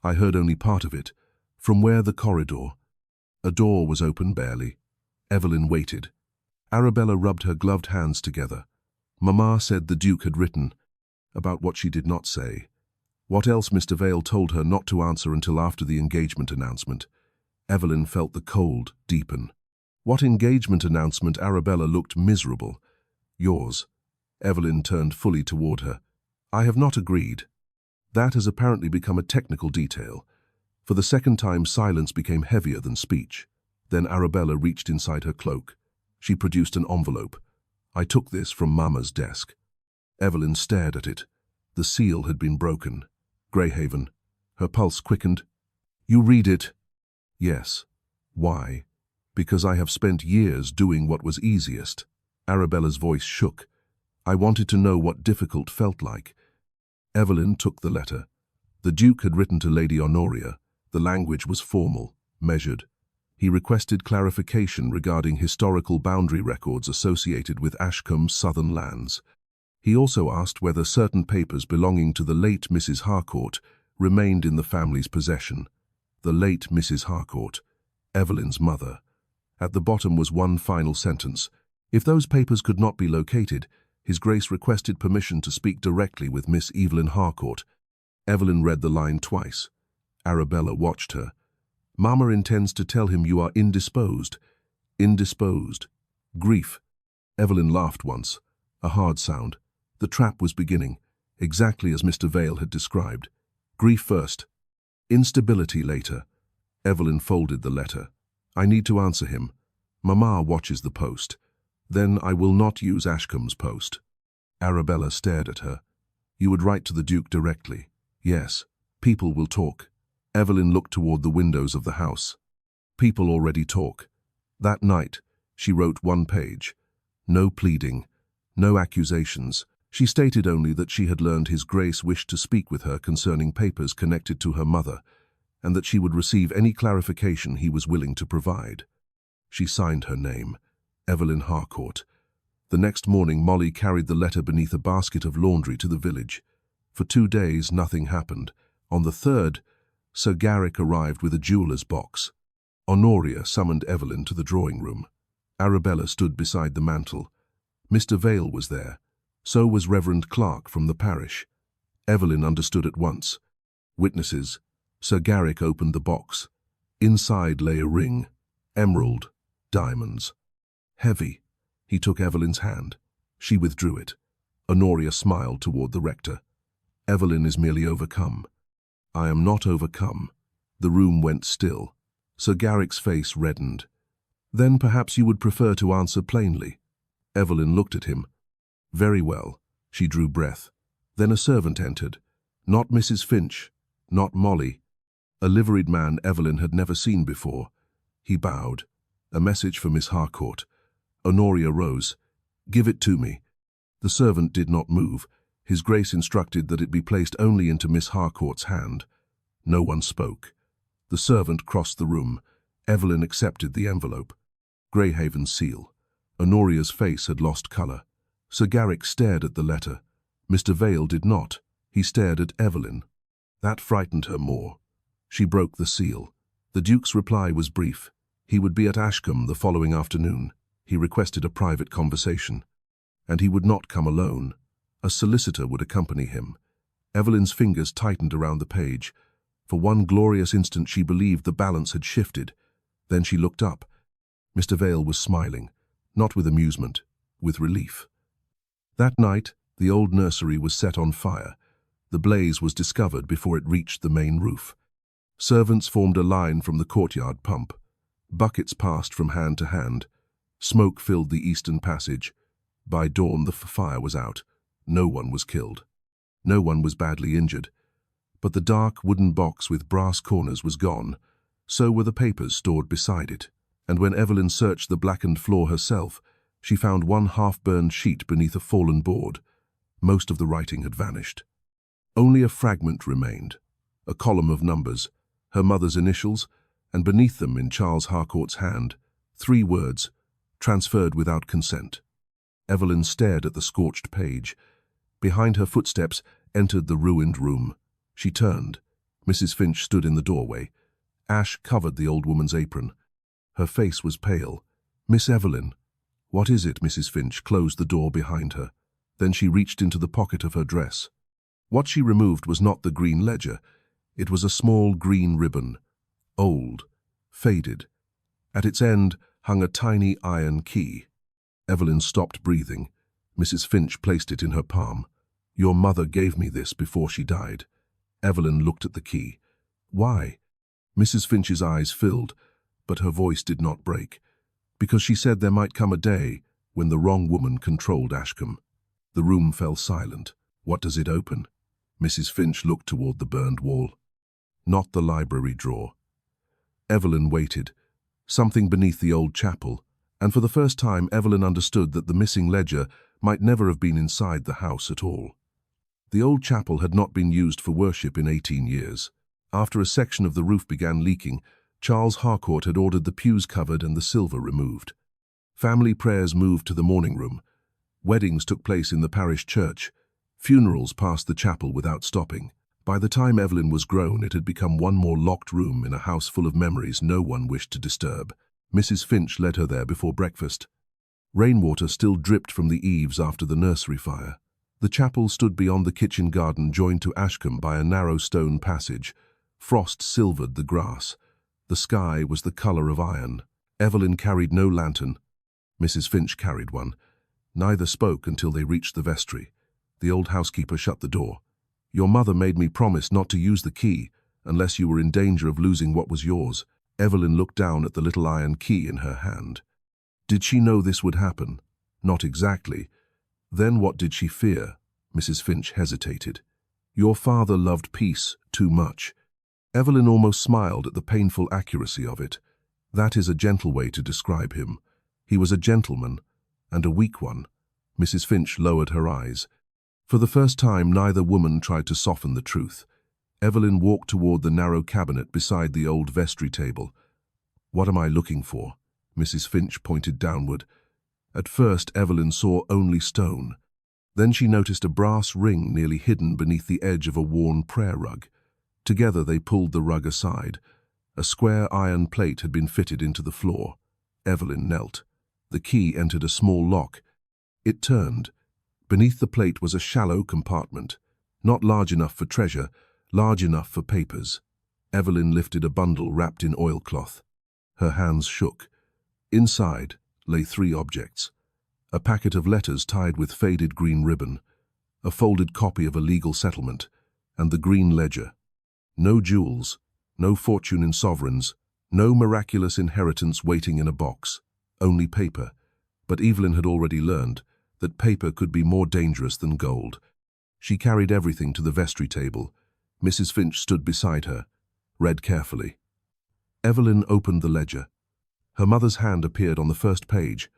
I heard only part of it. From where? The corridor. A door was open barely. Evelyn waited. Arabella rubbed her gloved hands together. Mamma said the Duke had written about what she did not say. What else? Mr. Vale told her not to answer until after the engagement announcement. Evelyn felt the cold deepen. What engagement announcement? Arabella looked miserable. Yours. Evelyn turned fully toward her. I have not agreed. That has apparently become a technical detail. For the second time, silence became heavier than speech. Then Arabella reached inside her cloak. She produced an envelope. I took this from Mamma's desk. Evelyn stared at it. The seal had been broken. Greyhaven. Her pulse quickened. You read it? Yes. Why? Because I have spent years doing what was easiest. Arabella's voice shook. I wanted to know what difficult felt like. Evelyn took the letter. The Duke had written to Lady Honoria. The language was formal, measured. He requested clarification regarding historical boundary records associated with Ashcombe's southern lands. He also asked whether certain papers belonging to the late Mrs. Harcourt remained in the family's possession. The late Mrs. Harcourt, Evelyn's mother. At the bottom was one final sentence. If those papers could not be located, His Grace requested permission to speak directly with Miss Evelyn Harcourt. Evelyn read the line twice. Arabella watched her. Mamma intends to tell him you are indisposed. Indisposed. Grief. Evelyn laughed once. A hard sound. The trap was beginning, exactly as Mr. Vale had described. Grief first. Instability later. Evelyn folded the letter. I need to answer him. Mamma watches the post. Then I will not use Ashcombe's post. Arabella stared at her. You would write to the Duke directly. Yes. People will talk. Evelyn looked toward the windows of the house. People already talk. That night, she wrote 1 page. No pleading. No accusations. She stated only that she had learned His Grace wished to speak with her concerning papers connected to her mother, and that she would receive any clarification he was willing to provide. She signed her name, Evelyn Harcourt. The next morning, Molly carried the letter beneath a basket of laundry to the village. For 2 days, nothing happened. On the third, Sir Garrick arrived with a jeweller's box. Honoria summoned Evelyn to the drawing room. Arabella stood beside the mantel. Mr. Vale was there. So was Reverend Clark from the parish. Evelyn understood at once. Witnesses. Sir Garrick opened the box. Inside lay a ring. Emerald. Diamonds. Heavy. He took Evelyn's hand. She withdrew it. Honoria smiled toward the rector. Evelyn is merely overcome. I am not overcome. The room went still. Sir Garrick's face reddened. Then perhaps you would prefer to answer plainly. Evelyn looked at him. Very well. She drew breath. Then a servant entered. Not Mrs. Finch. Not Molly. A liveried man Evelyn had never seen before. He bowed. A message for Miss Harcourt. Honoria rose. Give it to me. The servant did not move. His Grace instructed that it be placed only into Miss Harcourt's hand. No one spoke. The servant crossed the room. Evelyn accepted the envelope. Greyhaven's seal. Honoria's face had lost colour. Sir Garrick stared at the letter. Mr. Vale did not. He stared at Evelyn. That frightened her more. She broke the seal. The Duke's reply was brief. He would be at Ashcombe the following afternoon. He requested a private conversation. And he would not come alone. A solicitor would accompany him. Evelyn's fingers tightened around the page. For one glorious instant she believed the balance had shifted. Then she looked up. Mr. Vale was smiling, not with amusement, with relief. That night, the old nursery was set on fire. The blaze was discovered before it reached the main roof. Servants formed a line from the courtyard pump. Buckets passed from hand to hand. Smoke filled the eastern passage. By dawn, the fire was out. No one was killed. No one was badly injured. But the dark wooden box with brass corners was gone. So were the papers stored beside it. And when Evelyn searched the blackened floor herself, she found one half-burned sheet beneath a fallen board. Most of the writing had vanished. Only a fragment remained. A column of numbers, her mother's initials, and beneath them, in Charles Harcourt's hand, 3 words, transferred without consent. Evelyn stared at the scorched page. Behind her footsteps entered the ruined room. She turned. Mrs. Finch stood in the doorway. Ash covered the old woman's apron. Her face was pale. Miss Evelyn. What is it? Mrs. Finch closed the door behind her. Then she reached into the pocket of her dress. What she removed was not the green ledger. It was a small green ribbon. Old. Faded. At its end hung a tiny iron key. Evelyn stopped breathing. Mrs. Finch placed it in her palm. Your mother gave me this before she died. Evelyn looked at the key. Why? Mrs. Finch's eyes filled, but her voice did not break. Because she said there might come a day when the wrong woman controlled Ashcombe. The room fell silent. What does it open? Mrs. Finch looked toward the burned wall. Not the library drawer. Evelyn waited. Something beneath the old chapel, and for the first time Evelyn understood that the missing ledger might never have been inside the house at all. The old chapel had not been used for worship in 18 years. After a section of the roof began leaking, Charles Harcourt had ordered the pews covered and the silver removed. Family prayers moved to the morning room. Weddings took place in the parish church. Funerals passed the chapel without stopping. By the time Evelyn was grown, it had become one more locked room in a house full of memories no one wished to disturb. Mrs. Finch led her there before breakfast. Rainwater still dripped from the eaves after the nursery fire. The chapel stood beyond the kitchen garden, joined to Ashcombe by a narrow stone passage. Frost silvered the grass. The sky was the colour of iron. Evelyn carried no lantern. Mrs. Finch carried one. Neither spoke until they reached the vestry. The old housekeeper shut the door. Your mother made me promise not to use the key unless you were in danger of losing what was yours. Evelyn looked down at the little iron key in her hand. Did she know this would happen? Not exactly. Then what did she fear? Mrs. Finch hesitated. Your father loved peace too much. Evelyn almost smiled at the painful accuracy of it. That is a gentle way to describe him. He was a gentleman, and a weak one. Mrs. Finch lowered her eyes. For the first time, neither woman tried to soften the truth. Evelyn walked toward the narrow cabinet beside the old vestry table. What am I looking for? Mrs. Finch pointed downward. At first, Evelyn saw only stone. Then she noticed a brass ring nearly hidden beneath the edge of a worn prayer rug. Together they pulled the rug aside. A square iron plate had been fitted into the floor. Evelyn knelt. The key entered a small lock. It turned. Beneath the plate was a shallow compartment, not large enough for treasure, large enough for papers. Evelyn lifted a bundle wrapped in oilcloth. Her hands shook. Inside lay 3 objects: a packet of letters tied with faded green ribbon, a folded copy of a legal settlement, and the green ledger. No jewels, no fortune in sovereigns, no miraculous inheritance waiting in a box, only paper. But Evelyn had already learned that paper could be more dangerous than gold. She carried everything to the vestry table. Mrs. Finch stood beside her, read carefully. Evelyn opened the ledger. Her mother's hand appeared on the first page.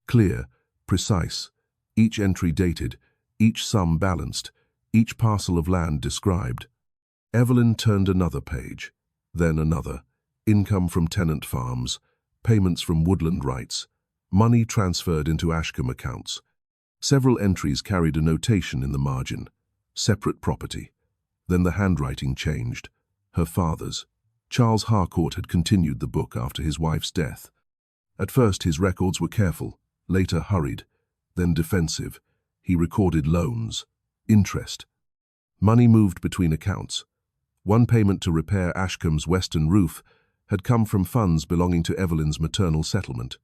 Clear, precise, each entry dated, each sum balanced, each parcel of land described. Evelyn turned another page, then another. Income from tenant farms, payments from woodland rights, money transferred into Ashcombe accounts. Several entries carried a notation in the margin: separate property. Then the handwriting changed. Her father's. Charles Harcourt had continued the book after his wife's death. At first his records were careful, later hurried, then defensive. He recorded loans, interest. Money moved between accounts. One payment to repair Ashcombe's western roof had come from funds belonging to Evelyn's maternal settlement.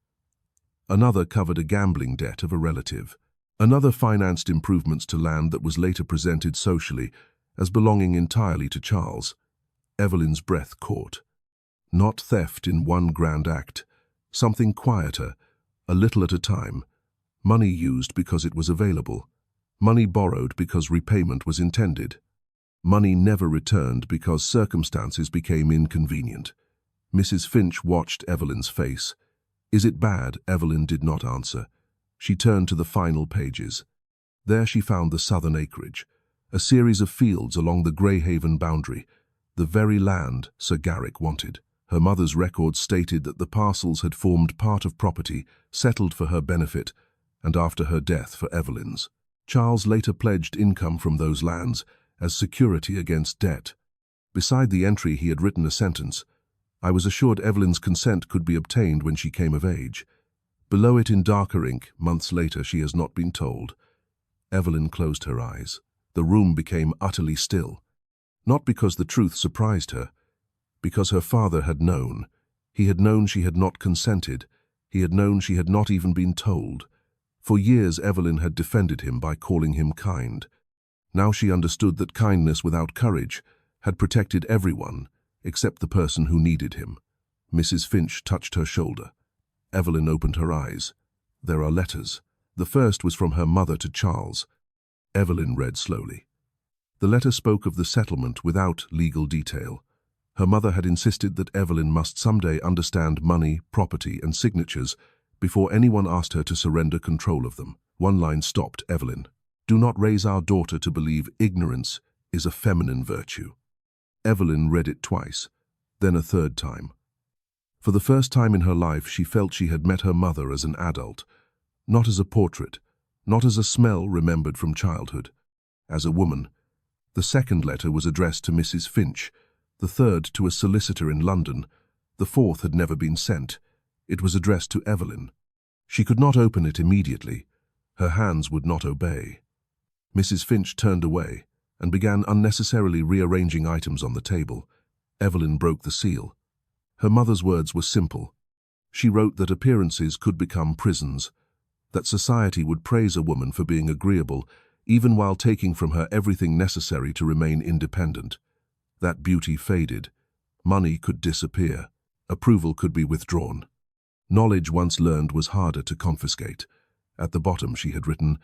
Another covered a gambling debt of a relative. Another financed improvements to land that was later presented socially as belonging entirely to Charles. Evelyn's breath caught. Not theft in one grand act, something quieter, a little at a time. Money used because it was available. Money borrowed because repayment was intended. Money never returned because circumstances became inconvenient. Mrs. Finch watched Evelyn's face. "Is it bad?" Evelyn did not answer. She turned to the final pages. There she found the southern acreage, a series of fields along the Greyhaven boundary, the very land Sir Garrick wanted. Her mother's records stated that the parcels had formed part of property settled for her benefit and after her death for Evelyn's. Charles later pledged income from those lands as security against debt. Beside the entry he had written a sentence: "I was assured Evelyn's consent could be obtained when she came of age." Below it in darker ink, months later, "She has not been told." Evelyn closed her eyes. The room became utterly still. Not because the truth surprised her, because her father had known. He had known she had not consented. He had known she had not even been told. For years Evelyn had defended him by calling him kind. Now she understood that kindness without courage had protected everyone except the person who needed him. Mrs. Finch touched her shoulder. Evelyn opened her eyes. "There are letters." The first was from her mother to Charles. Evelyn read slowly. The letter spoke of the settlement without legal detail. Her mother had insisted that Evelyn must someday understand money, property, and signatures before anyone asked her to surrender control of them. One line stopped Evelyn. "Do not raise our daughter to believe ignorance is a feminine virtue." Evelyn read it twice, then a third time. For the first time in her life she felt she had met her mother as an adult, not as a portrait, not as a smell remembered from childhood, as a woman. The second letter was addressed to Mrs. Finch, the third to a solicitor in London. The fourth had never been sent. It was addressed to Evelyn. She could not open it immediately. Her hands would not obey. Mrs. Finch turned away and began unnecessarily rearranging items on the table. Evelyn broke the seal. Her mother's words were simple. She wrote that appearances could become prisons, that society would praise a woman for being agreeable, even while taking from her everything necessary to remain independent. That beauty faded. Money could disappear. Approval could be withdrawn. Knowledge once learned was harder to confiscate. At the bottom she had written,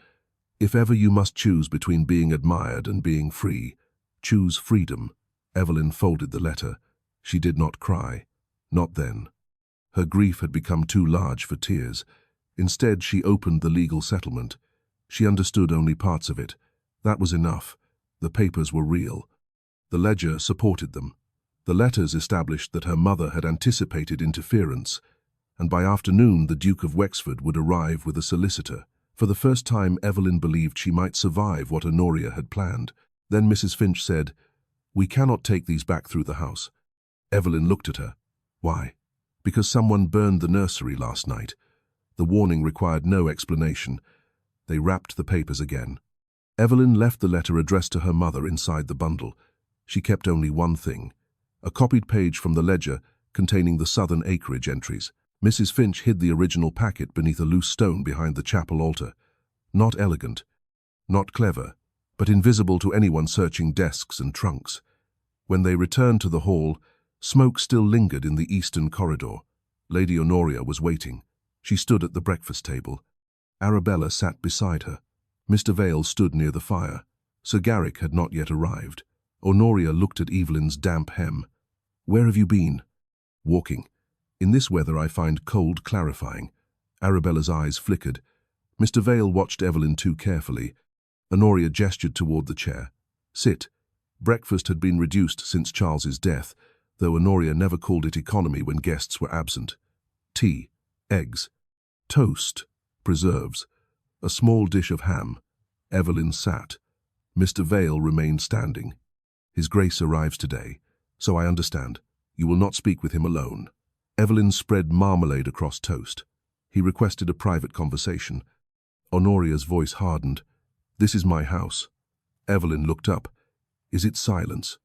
"If ever you must choose between being admired and being free, choose freedom." Evelyn folded the letter. She did not cry. Not then. Her grief had become too large for tears. Instead, she opened the legal settlement. She understood only parts of it. That was enough. The papers were real. The ledger supported them. The letters established that her mother had anticipated interference, and by afternoon the Duke of Wexford would arrive with a solicitor. For the first time, Evelyn believed she might survive what Honoria had planned. Then Mrs. Finch said, "We cannot take these back through the house." Evelyn looked at her. Why? Because someone burned the nursery last night. The warning required no explanation. They wrapped the papers again. Evelyn left the letter addressed to her mother inside the bundle. She kept only one thing, a copied page from the ledger containing the southern acreage entries. Mrs. Finch hid the original packet beneath a loose stone behind the chapel altar. Not elegant, not clever, but invisible to anyone searching desks and trunks. When they returned to the hall, smoke still lingered in the eastern corridor. Lady Honoria was waiting. She stood at the breakfast table. Arabella sat beside her. Mr. Vale stood near the fire. Sir Garrick had not yet arrived. Honoria looked at Evelyn's damp hem. "Where have you been?" "Walking. In this weather I find cold clarifying." Arabella's eyes flickered. Mr. Vale watched Evelyn too carefully. Honoria gestured toward the chair. "Sit." Breakfast had been reduced since Charles's death, though Honoria never called it economy when guests were absent. Tea, eggs, toast, preserves, a small dish of ham. Evelyn sat. Mr. Vale remained standing. "His Grace arrives today, so I understand. You will not speak with him alone." Evelyn spread marmalade across toast. He requested a private conversation. Honoria's voice hardened. "This is my house." Evelyn looked up. "Is it silence?"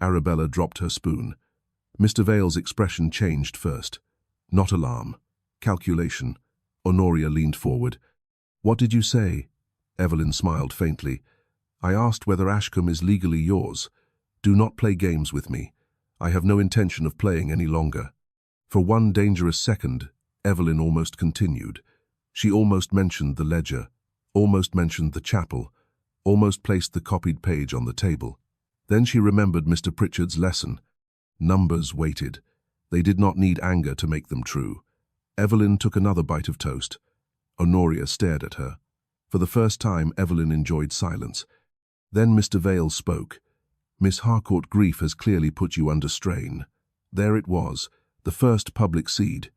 Arabella dropped her spoon. Mr. Vale's expression changed first. Not alarm. Calculation. Honoria leaned forward. "What did you say?" Evelyn smiled faintly. "I asked whether Ashcombe is legally yours. Do not play games with me. I have no intention of playing any longer." For one dangerous second, Evelyn almost continued. She almost mentioned the ledger, almost mentioned the chapel, almost placed the copied page on the table. Then she remembered Mr. Pritchard's lesson. Numbers waited. They did not need anger to make them true. Evelyn took another bite of toast. Honoria stared at her. For the first time, Evelyn enjoyed silence. Then Mr. Vale spoke. "Miss Harcourt, grief has clearly put you under strain." There it was, the first public seed.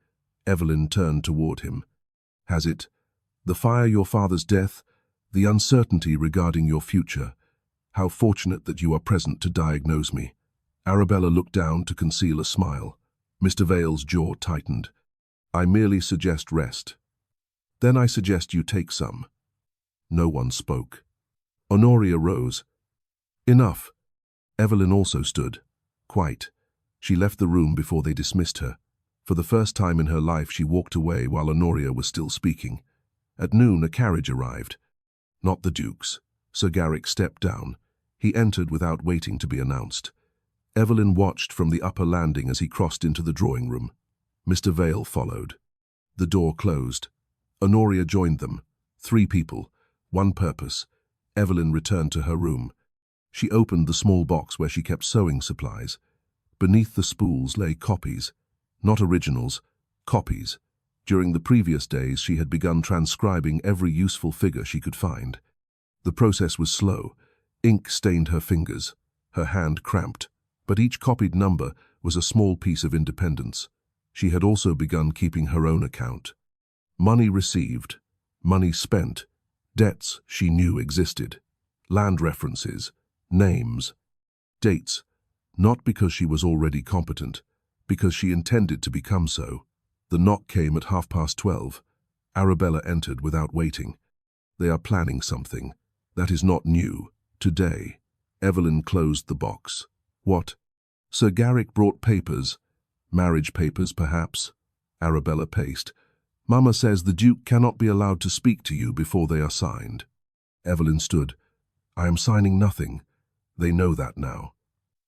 Evelyn turned toward him. "Has it? The fire, your father's death, the uncertainty regarding your future. How fortunate that you are present to diagnose me." Arabella looked down to conceal a smile. Mr. Vale's jaw tightened. "I merely suggest rest. Then I suggest you take some." No one spoke. Honoria rose. "Enough." Evelyn also stood. Quite. She left the room before they dismissed her. For the first time in her life she walked away while Honoria was still speaking. At noon a carriage arrived. Not the Duke's. Sir Garrick stepped down. He entered without waiting to be announced. Evelyn watched from the upper landing as he crossed into the drawing room. Mr. Vale followed. The door closed. Honoria joined them. 3 people, 1 purpose. Evelyn returned to her room. She opened the small box where she kept sewing supplies. Beneath the spools lay copies. Not originals, copies. During the previous days she had begun transcribing every useful figure she could find. The process was slow. Ink stained her fingers. Her hand cramped. But each copied number was a small piece of independence. She had also begun keeping her own account. Money received, money spent, debts she knew existed, land references, names, dates, not because she was already competent, because she intended to become so. The knock came at 12:30. Arabella entered without waiting. "They are planning something. That is not new. Today." Evelyn closed the box. "What?" "Sir Garrick brought papers. Marriage papers, perhaps." Arabella paced. "Mamma says the Duke cannot be allowed to speak to you before they are signed." Evelyn stood. "I am signing nothing. They know that now."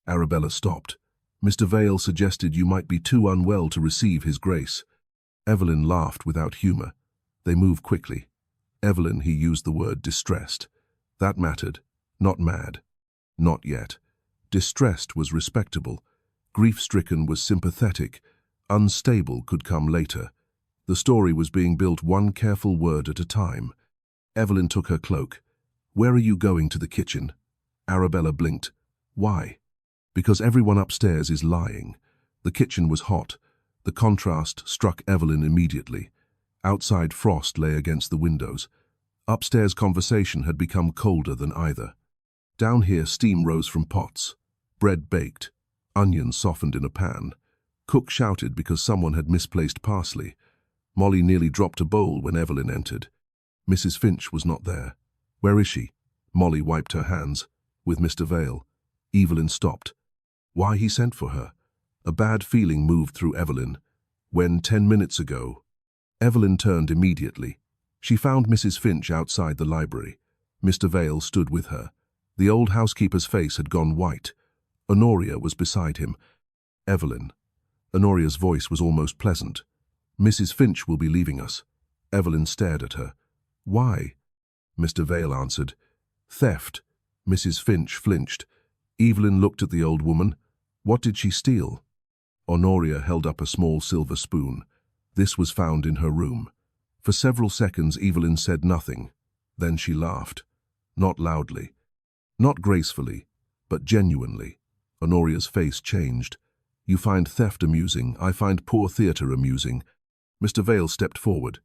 Arabella stopped. "Mr. Vale suggested you might be too unwell to receive his Grace." Evelyn laughed without humor. They moved quickly. Evelyn, he used the word distressed. That mattered. Not mad. Not yet. Distressed was respectable. Grief-stricken was sympathetic. Unstable could come later. The story was being built one careful word at a time. Evelyn took her cloak. "Where are you going? To the kitchen?" Arabella blinked. "Why?" "Because everyone upstairs is lying." The kitchen was hot. The contrast struck Evelyn immediately. Outside frost lay against the windows. Upstairs conversation had become colder than either. Down here steam rose from pots, bread baked, onions softened in a pan. Cook shouted because someone had misplaced parsley. Molly nearly dropped a bowl when Evelyn entered. Mrs. Finch was not there. "Where is she?" Molly wiped her hands. "With Mr. Vale." Evelyn stopped. Why he sent for her? A bad feeling moved through Evelyn. When 10 minutes ago... Evelyn turned immediately. She found Mrs. Finch outside the library. Mr. Vale stood with her. The old housekeeper's face had gone white. Honoria was beside him. "Evelyn." Honoria's voice was almost pleasant. "Mrs. Finch will be leaving us." Evelyn stared at her. "Why?" Mr. Vale answered. "Theft." Mrs. Finch flinched. Evelyn looked at the old woman. What did she steal? Honoria held up a small silver spoon. This was found in her room. For several seconds Evelyn said nothing. Then she laughed. Not loudly. Not gracefully, but genuinely. Honoria's face changed. "You find theft amusing. I find poor theatre amusing." Mr. Vale stepped forward.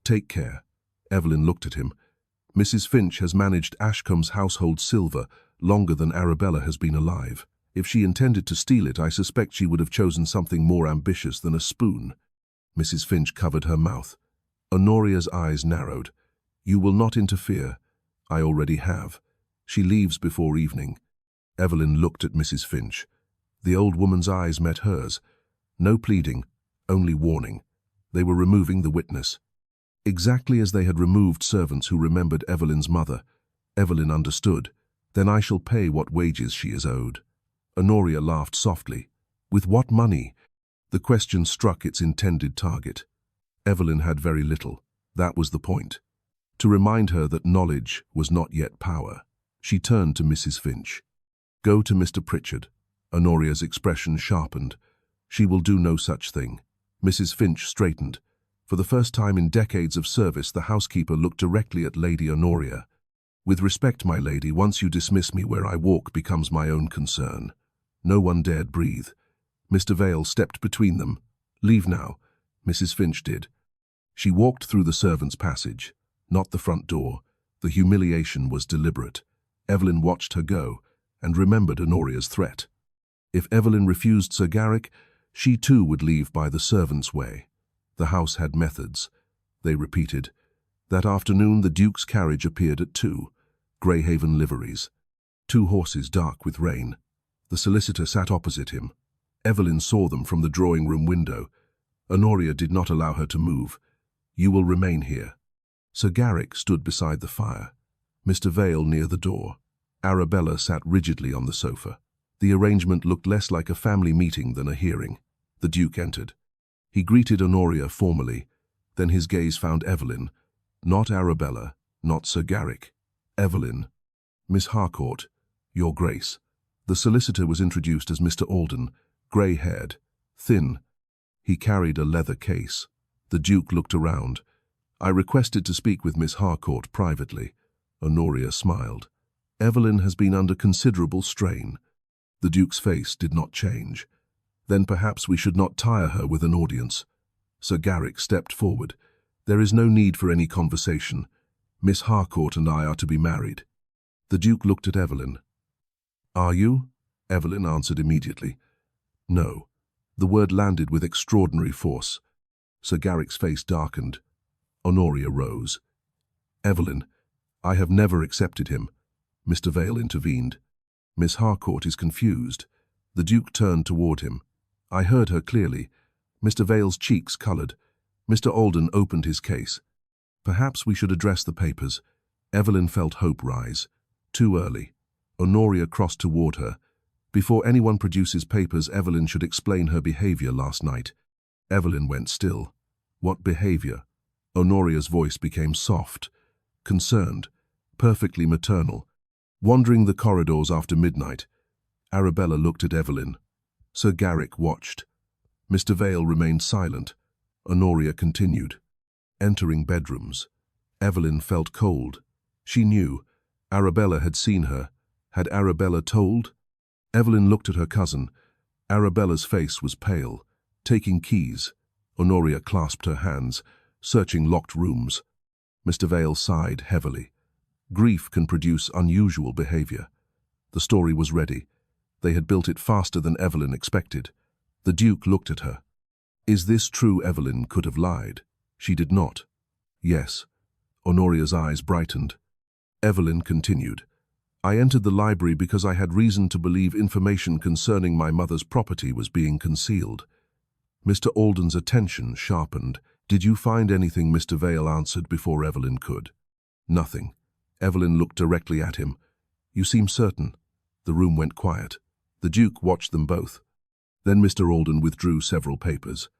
"Take care." Evelyn looked at him. "Mrs. Finch has managed Ashcombe's household silver longer than Arabella has been alive. If she intended to steal it, I suspect she would have chosen something more ambitious than a spoon." Mrs. Finch covered her mouth. Honoria's eyes narrowed. "You will not interfere." "I already have. She leaves before evening." Evelyn looked at Mrs. Finch. The old woman's eyes met hers. No pleading, only warning. They were removing the witness. Exactly as they had removed servants who remembered Evelyn's mother. Evelyn understood. "Then I shall pay what wages she is owed." Honoria laughed softly. "With what money?" The question struck its intended target. Evelyn had very little. That was the point. To remind her that knowledge was not yet power, she turned to Mrs. Finch. "Go to Mr. Pritchard." Honoria's expression sharpened. "She will do no such thing." Mrs. Finch straightened. For the first time in decades of service, the housekeeper looked directly at Lady Honoria. "With respect, my lady, once you dismiss me, where I walk becomes my own concern." No one dared breathe. Mr. Vale stepped between them. "Leave now." Mrs. Finch did. She walked through the servants' passage, not the front door. The humiliation was deliberate. Evelyn watched her go, and remembered Honoria's threat. If Evelyn refused Sir Garrick, she too would leave by the servants' way. The house had methods. They repeated. That afternoon the Duke's carriage appeared at 2. Greyhaven liveries. 2 horses dark with rain. The solicitor sat opposite him. Evelyn saw them from the drawing-room window. Honoria did not allow her to move. "You will remain here." Sir Garrick stood beside the fire. Mr. Vale near the door. Arabella sat rigidly on the sofa. The arrangement looked less like a family meeting than a hearing. The Duke entered. He greeted Honoria formally. Then his gaze found Evelyn. Not Arabella, not Sir Garrick. Evelyn. "Miss Harcourt, Your Grace." The solicitor was introduced as Mr. Alden, grey-haired, thin. He carried a leather case. The Duke looked around. "I requested to speak with Miss Harcourt privately." Honoria smiled. "Evelyn has been under considerable strain." The Duke's face did not change. "Then perhaps we should not tire her with an audience." Sir Garrick stepped forward. "There is no need for any conversation. Miss Harcourt and I are to be married." The Duke looked at Evelyn. "Are you?" Evelyn answered immediately. "No." The word landed with extraordinary force. Sir Garrick's face darkened. Honoria rose. "Evelyn, I have never accepted him." Mr. Vale intervened. "Miss Harcourt is confused." The Duke turned toward him. I heard her clearly. Mr. Vale's cheeks coloured. Mr. Alden opened his case. "Perhaps we should address the papers." Evelyn felt hope rise. Too early. Honoria crossed toward her. "Before anyone produces papers, Evelyn should explain her behaviour last night." Evelyn went still. "What behaviour?" Honoria's voice became soft, concerned, perfectly maternal. "Wandering the corridors after midnight." Arabella looked at Evelyn. Sir Garrick watched. Mr. Vale remained silent. Honoria continued. "Entering bedrooms." Evelyn felt cold. She knew. Arabella had seen her. Had Arabella told? Evelyn looked at her cousin. Arabella's face was pale. "Taking keys." Honoria clasped her hands, searching locked rooms. Mr. Vale sighed heavily. Grief can produce unusual behavior. The story was ready. They had built it faster than Evelyn expected. The Duke looked at her. Is this true? Evelyn could have lied. She did not. Yes. Honoria's eyes brightened. Evelyn continued. I entered the library because I had reason to believe information concerning my mother's property was being concealed. Mr. Alden's attention sharpened. Did you find anything? Mr. Vale answered before Evelyn could. Nothing. Evelyn looked directly at him. You seem certain. The room went quiet. The Duke watched them both. Then Mr. Alden withdrew several papers.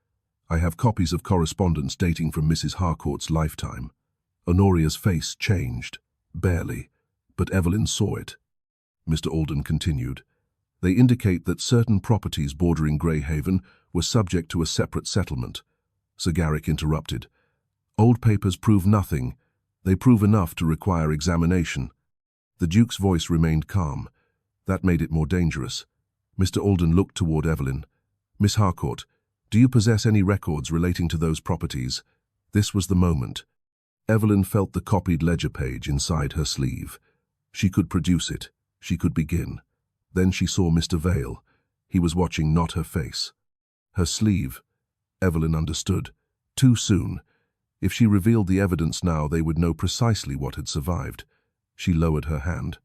I have copies of correspondence dating from Mrs. Harcourt's lifetime. Honoria's face changed. Barely. But Evelyn saw it. Mr. Alden continued. They indicate that certain properties bordering Greyhaven were subject to a separate settlement. Sir Garrick interrupted. Old papers prove nothing. They prove enough to require examination. The Duke's voice remained calm. That made it more dangerous. Mr. Alden looked toward Evelyn. Miss Harcourt, do you possess any records relating to those properties? This was the moment. Evelyn felt the copied ledger page inside her sleeve. She could produce it. She could begin. Then she saw Mr. Vale. He was watching, not her face. Her sleeve. Evelyn understood. Too soon. If she revealed the evidence now, they would know precisely what had survived. She lowered her hand.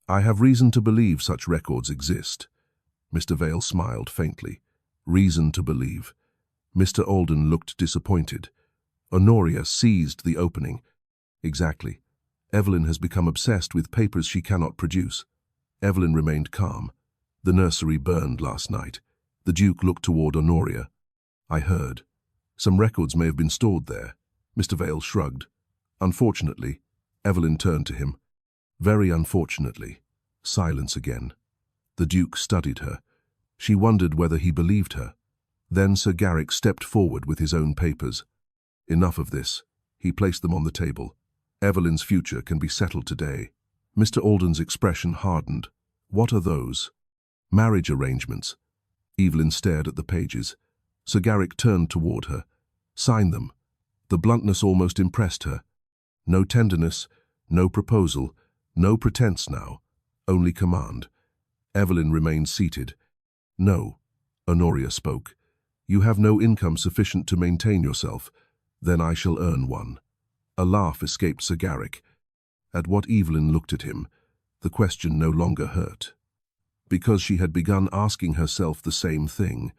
I have reason to believe such records exist. Mr. Vale smiled faintly. Reason to believe. Mr. Alden looked disappointed. Honoria seized the opening. Exactly. Evelyn has become obsessed with papers she cannot produce. Evelyn remained calm. The nursery burned last night. The Duke looked toward Honoria. I heard. Some records may have been stored there. Mr. Vale shrugged. Unfortunately. Evelyn turned to him. Very unfortunately. Silence again. The Duke studied her. She wondered whether he believed her. Then Sir Garrick stepped forward with his own papers. Enough of this. He placed them on the table. Evelyn's future can be settled today. Mr. Alden's expression hardened. What are those? Marriage arrangements. Evelyn stared at the pages. Sir Garrick turned toward her. Sign them. The bluntness almost impressed her. No tenderness, no proposal, no pretense now, only command. Evelyn remained seated. No, Honoria spoke. You have no income sufficient to maintain yourself. Then I shall earn one. A laugh escaped Sir Garrick. At what Evelyn looked at him, the question no longer hurt. Because she had begun asking herself the same thing.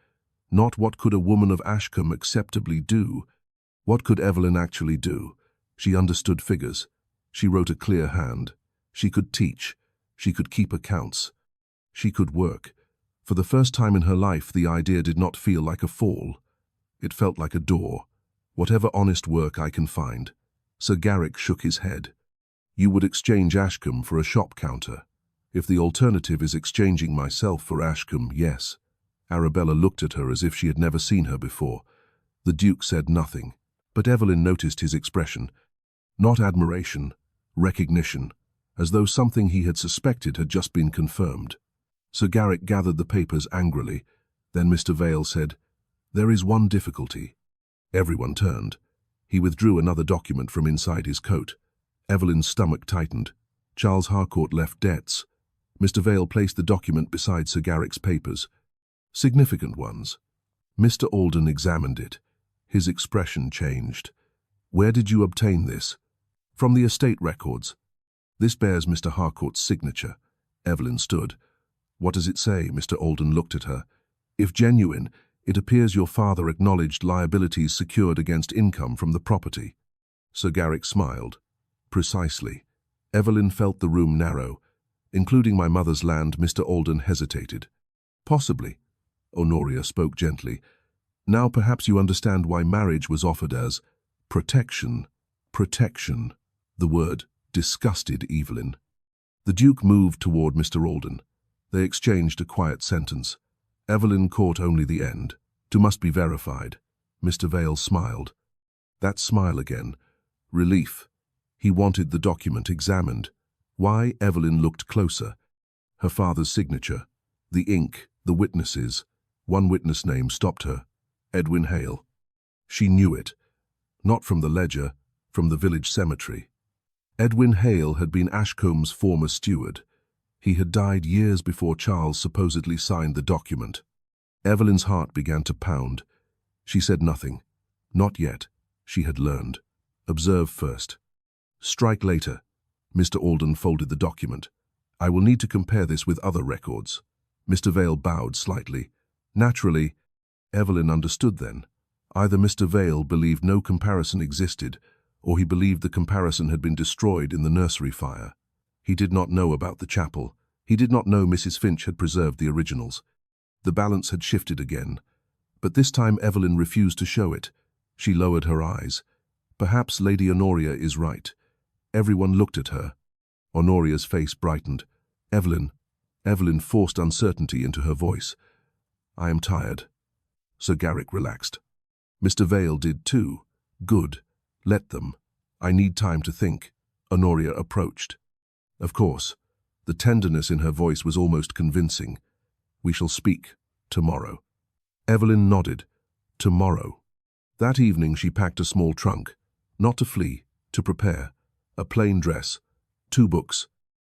Not what could a woman of Ashcombe acceptably do. What could Evelyn actually do? She understood figures. She wrote a clear hand. She could teach. She could keep accounts. She could work. For the first time in her life, the idea did not feel like a fall. It felt like a door. Whatever honest work I can find. Sir Garrick shook his head. You would exchange Ashcombe for a shop counter. If the alternative is exchanging myself for Ashcombe, yes. Arabella looked at her as if she had never seen her before. The Duke said nothing, but Evelyn noticed his expression. Not admiration, recognition, as though something he had suspected had just been confirmed. Sir Garrick gathered the papers angrily. Then Mr. Vale said, There is one difficulty. Everyone turned. He withdrew another document from inside his coat. Evelyn's stomach tightened. Charles Harcourt left debts. Mr. Vale placed the document beside Sir Garrick's papers. Significant ones. Mr. Alden examined it. His expression changed. Where did you obtain this? From the estate records. This bears Mr. Harcourt's signature. Evelyn stood. What does it say? Mr. Alden looked at her. If genuine, it appears your father acknowledged liabilities secured against income from the property. Sir Garrick smiled. Precisely. Evelyn felt the room narrow. Including my mother's land, Mr. Alden hesitated. Possibly. Honoria spoke gently. Now perhaps you understand why marriage was offered as protection. Protection. The word disgusted Evelyn. The Duke moved toward Mr. Alden. They exchanged a quiet sentence. Evelyn caught only the end. To must be verified. Mr. Vale smiled. That smile again. Relief. He wanted the document examined. Why? Evelyn looked closer. Her father's signature. The ink. The witnesses. One witness name stopped her. Edwin Hale. She knew it. Not from the ledger, from the village cemetery. Edwin Hale had been Ashcombe's former steward. He had died years before Charles supposedly signed the document. Evelyn's heart began to pound. She said nothing. Not yet. She had learned. Observe first. Strike later. Mr. Alden folded the document. I will need to compare this with other records. Mr. Vale bowed slightly. Naturally, Evelyn understood then. Either Mr. Vale believed no comparison existed, or he believed the comparison had been destroyed in the nursery fire. He did not know about the chapel. He did not know Mrs. Finch had preserved the originals. The balance had shifted again. But this time Evelyn refused to show it. She lowered her eyes. Perhaps Lady Honoria is right. Everyone looked at her. Honoria's face brightened. Evelyn forced uncertainty into her voice. I am tired. Sir Garrick relaxed. Mr. Vale did too. Good. Let them. I need time to think. Honoria approached. Of course. The tenderness in her voice was almost convincing. We shall speak. Tomorrow. Evelyn nodded. Tomorrow. That evening she packed a small trunk. Not to flee, to prepare. A plain dress. 2 books.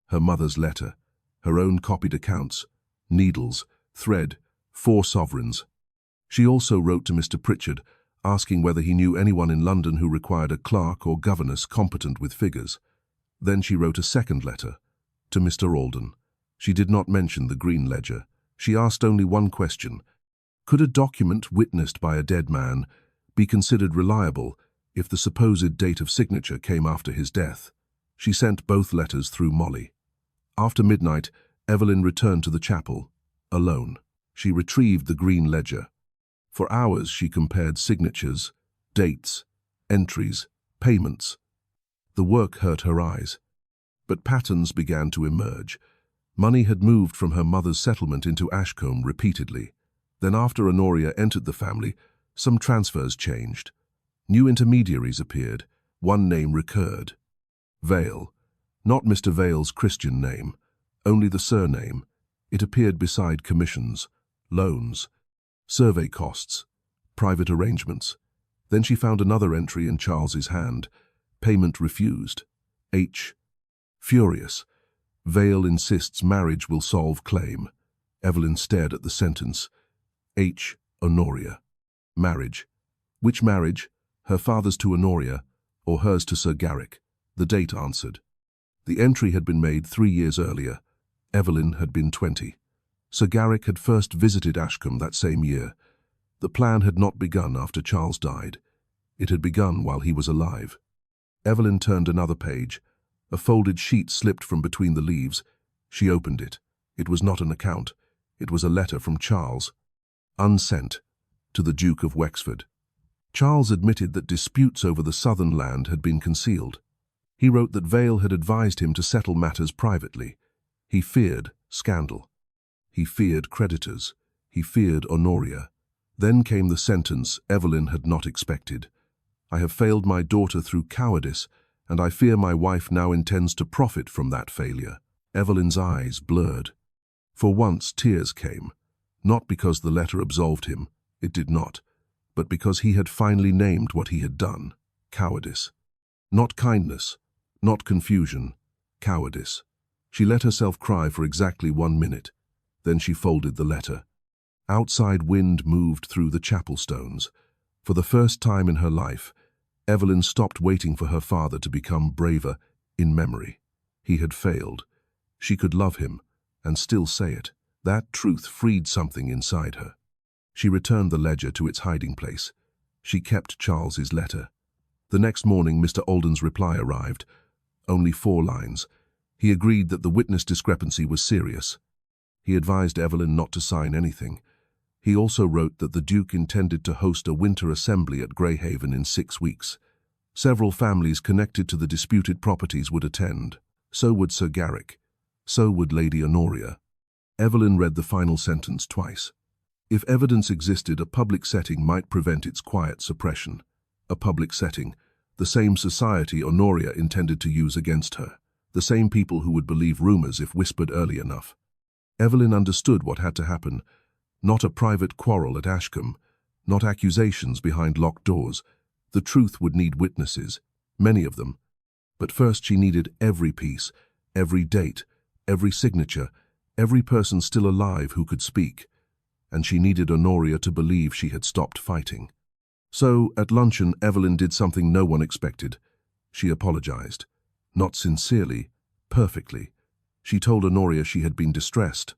Her mother's letter. Her own copied accounts. Needles. Thread. 4 sovereigns. She also wrote to Mr. Pritchard, asking whether he knew anyone in London who required a clerk or governess competent with figures. Then she wrote a second letter, to Mr. Alden. She did not mention the Green Ledger. She asked only one question. Could a document witnessed by a dead man be considered reliable if the supposed date of signature came after his death? She sent both letters through Molly. After midnight, Evelyn returned to the chapel, alone. She retrieved the Green Ledger. For hours she compared signatures, dates, entries, payments. The work hurt her eyes. But patterns began to emerge. Money had moved from her mother's settlement into Ashcombe repeatedly. Then after Honoria entered the family, some transfers changed. New intermediaries appeared. One name recurred. Vale. Not Mr. Vale's Christian name, only the surname. It appeared beside commissions, loans, survey costs, private arrangements. Then she found another entry in Charles's hand. Payment refused. H. Furious. Vale insists marriage will solve claim. Evelyn stared at the sentence. H. Honoria. Marriage. Which marriage? Her father's to Honoria, or hers to Sir Garrick? The date answered. The entry had been made 3 years earlier. Evelyn had been 20. Sir Garrick had first visited Ashcombe that same year. The plan had not begun after Charles died. It had begun while he was alive. Evelyn turned another page. A folded sheet slipped from between the leaves. She opened it. It was not an account. It was a letter from Charles, unsent, to the Duke of Wexford. Charles admitted that disputes over the southern land had been concealed. He wrote that Vale had advised him to settle matters privately. He feared scandal. He feared creditors. He feared Honoria. Then came the sentence Evelyn had not expected. I have failed my daughter through cowardice, and I fear my wife now intends to profit from that failure. Evelyn's eyes blurred. For once tears came, not because the letter absolved him, it did not, but because he had finally named what he had done, cowardice. Not kindness, not confusion, cowardice. She let herself cry for exactly 1 minute. Then she folded the letter. Outside wind moved through the chapel stones. For the first time in her life, Evelyn stopped waiting for her father to become braver in memory. He had failed. She could love him and still say it. That truth freed something inside her. She returned the ledger to its hiding place. She kept Charles's letter. The next morning, Mr. Alden's reply arrived. Only 4 lines. He agreed that the witness discrepancy was serious. He advised Evelyn not to sign anything. He also wrote that the Duke intended to host a winter assembly at Greyhaven in 6 weeks. Several families connected to the disputed properties would attend. So would Sir Garrick. So would Lady Honoria. Evelyn read the final sentence twice. If evidence existed, a public setting might prevent its quiet suppression. A public setting, the same society Honoria intended to use against her. The same people who would believe rumors if whispered early enough. Evelyn understood what had to happen. Not a private quarrel at Ashcombe, not accusations behind locked doors. The truth would need witnesses, many of them. But first she needed every piece, every date, every signature, every person still alive who could speak. And she needed Honoria to believe she had stopped fighting. So, at luncheon, Evelyn did something no one expected. She apologized. Not sincerely, perfectly. She told Honoria she had been distressed.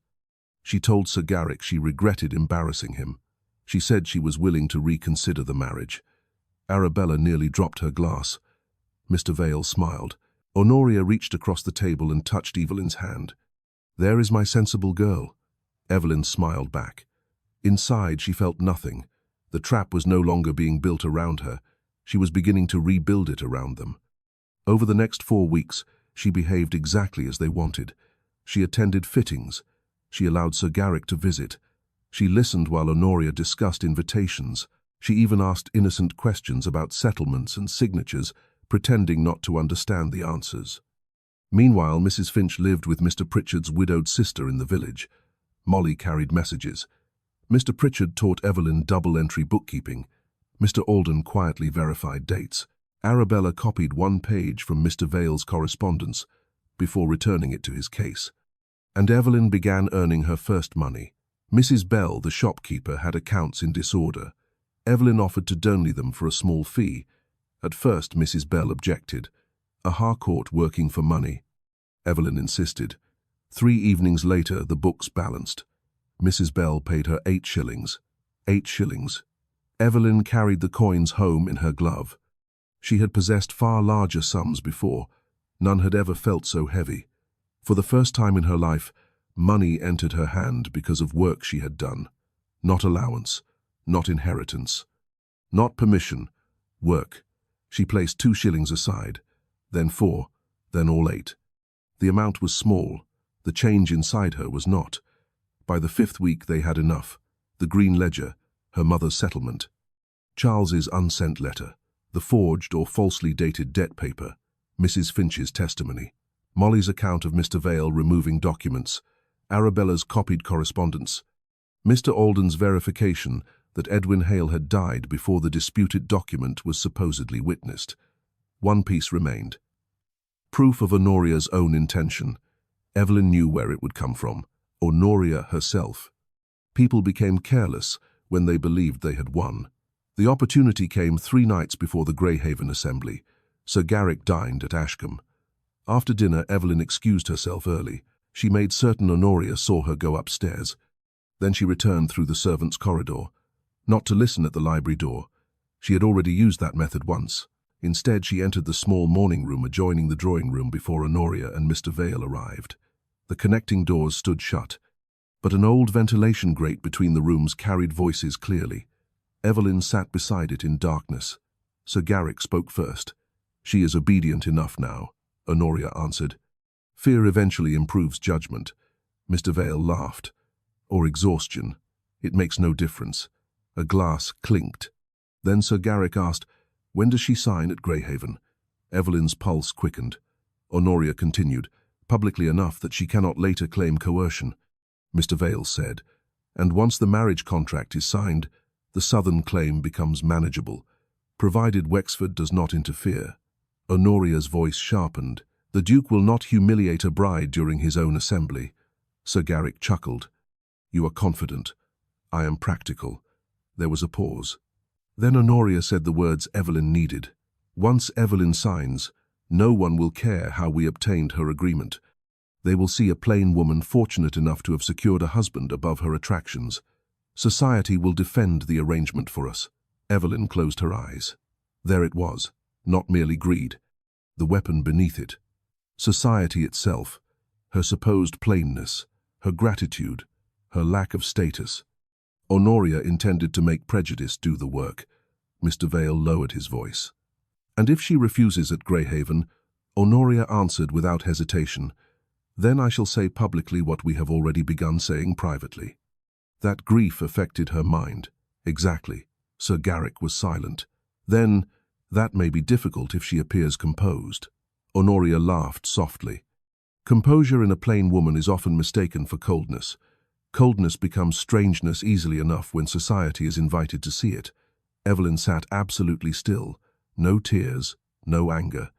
She told Sir Garrick she regretted embarrassing him. She said she was willing to reconsider the marriage. Arabella nearly dropped her glass. Mr. Vale smiled. Honoria reached across the table and touched Evelyn's hand. "There is my sensible girl." Evelyn smiled back. Inside, she felt nothing. The trap was no longer being built around her. She was beginning to rebuild it around them. Over the next 4 weeks, she behaved exactly as they wanted. She attended fittings. She allowed Sir Garrick to visit. She listened while Honoria discussed invitations. She even asked innocent questions about settlements and signatures, pretending not to understand the answers. Meanwhile, Mrs. Finch lived with Mr. Pritchard's widowed sister in the village. Molly carried messages. Mr. Pritchard taught Evelyn double-entry bookkeeping. Mr. Alden quietly verified dates. Arabella copied 1 page from Mr. Vale's correspondence before returning it to his case. And Evelyn began earning her first money. Mrs. Bell, the shopkeeper, had accounts in disorder. Evelyn offered to donley them for a small fee. At first, Mrs. Bell objected. A Harcourt working for money. Evelyn insisted. 3 evenings later, the books balanced. Mrs. Bell paid her 8 shillings. 8 shillings. Evelyn carried the coins home in her glove. She had possessed far larger sums before. None had ever felt so heavy. For the first time in her life, money entered her hand because of work she had done. Not allowance, not inheritance, not permission, work. She placed 2 shillings aside, then 4, then all 8. The amount was small. The change inside her was not. By the 5th week they had enough. The green ledger, her mother's settlement. Charles's unsent letter, the forged or falsely dated debt paper, Mrs. Finch's testimony, Molly's account of Mr. Vale removing documents, Arabella's copied correspondence, Mr. Alden's verification that Edwin Hale had died before the disputed document was supposedly witnessed. 1 piece remained. Proof of Honoria's own intention. Evelyn knew where it would come from. Honoria herself. People became careless when they believed they had won. The opportunity came 3 nights before the Greyhaven Assembly. Sir Garrick dined at Ashcombe. After dinner, Evelyn excused herself early. She made certain Honoria saw her go upstairs. Then she returned through the servants' corridor. Not to listen at the library door. She had already used that method once. Instead, she entered the small morning room adjoining the drawing room before Honoria and Mr. Vale arrived. The connecting doors stood shut, but an old ventilation grate between the rooms carried voices clearly. Evelyn sat beside it in darkness. Sir Garrick spoke first. "She is obedient enough now," Honoria answered. "Fear eventually improves judgment." Mr. Vale laughed. "Or exhaustion. It makes no difference." A glass clinked. Then Sir Garrick asked, "When does she sign at Greyhaven?" Evelyn's pulse quickened. Honoria continued, "Publicly enough that she cannot later claim coercion." Mr. Vale said, "And once the marriage contract is signed, the southern claim becomes manageable, provided Wexford does not interfere." Honoria's voice sharpened. "The Duke will not humiliate a bride during his own assembly." Sir Garrick chuckled. "You are confident. I am practical." There was a pause. Then Honoria said the words Evelyn needed. "Once Evelyn signs, no one will care how we obtained her agreement. They will see a plain woman fortunate enough to have secured a husband above her attractions. Society will defend the arrangement for us." Evelyn closed her eyes. There it was, not merely greed. The weapon beneath it. Society itself, her supposed plainness, her gratitude, her lack of status. Honoria intended to make prejudice do the work. Mr. Vale lowered his voice. "And if she refuses at Greyhaven," Honoria answered without hesitation, "then I shall say publicly what we have already begun saying privately." That grief affected her mind. Exactly. Sir Garrick was silent. "Then, that may be difficult if she appears composed." Honoria laughed softly. "Composure in a plain woman is often mistaken for coldness. Coldness becomes strangeness easily enough when society is invited to see it." Evelyn sat absolutely still. No tears, no anger.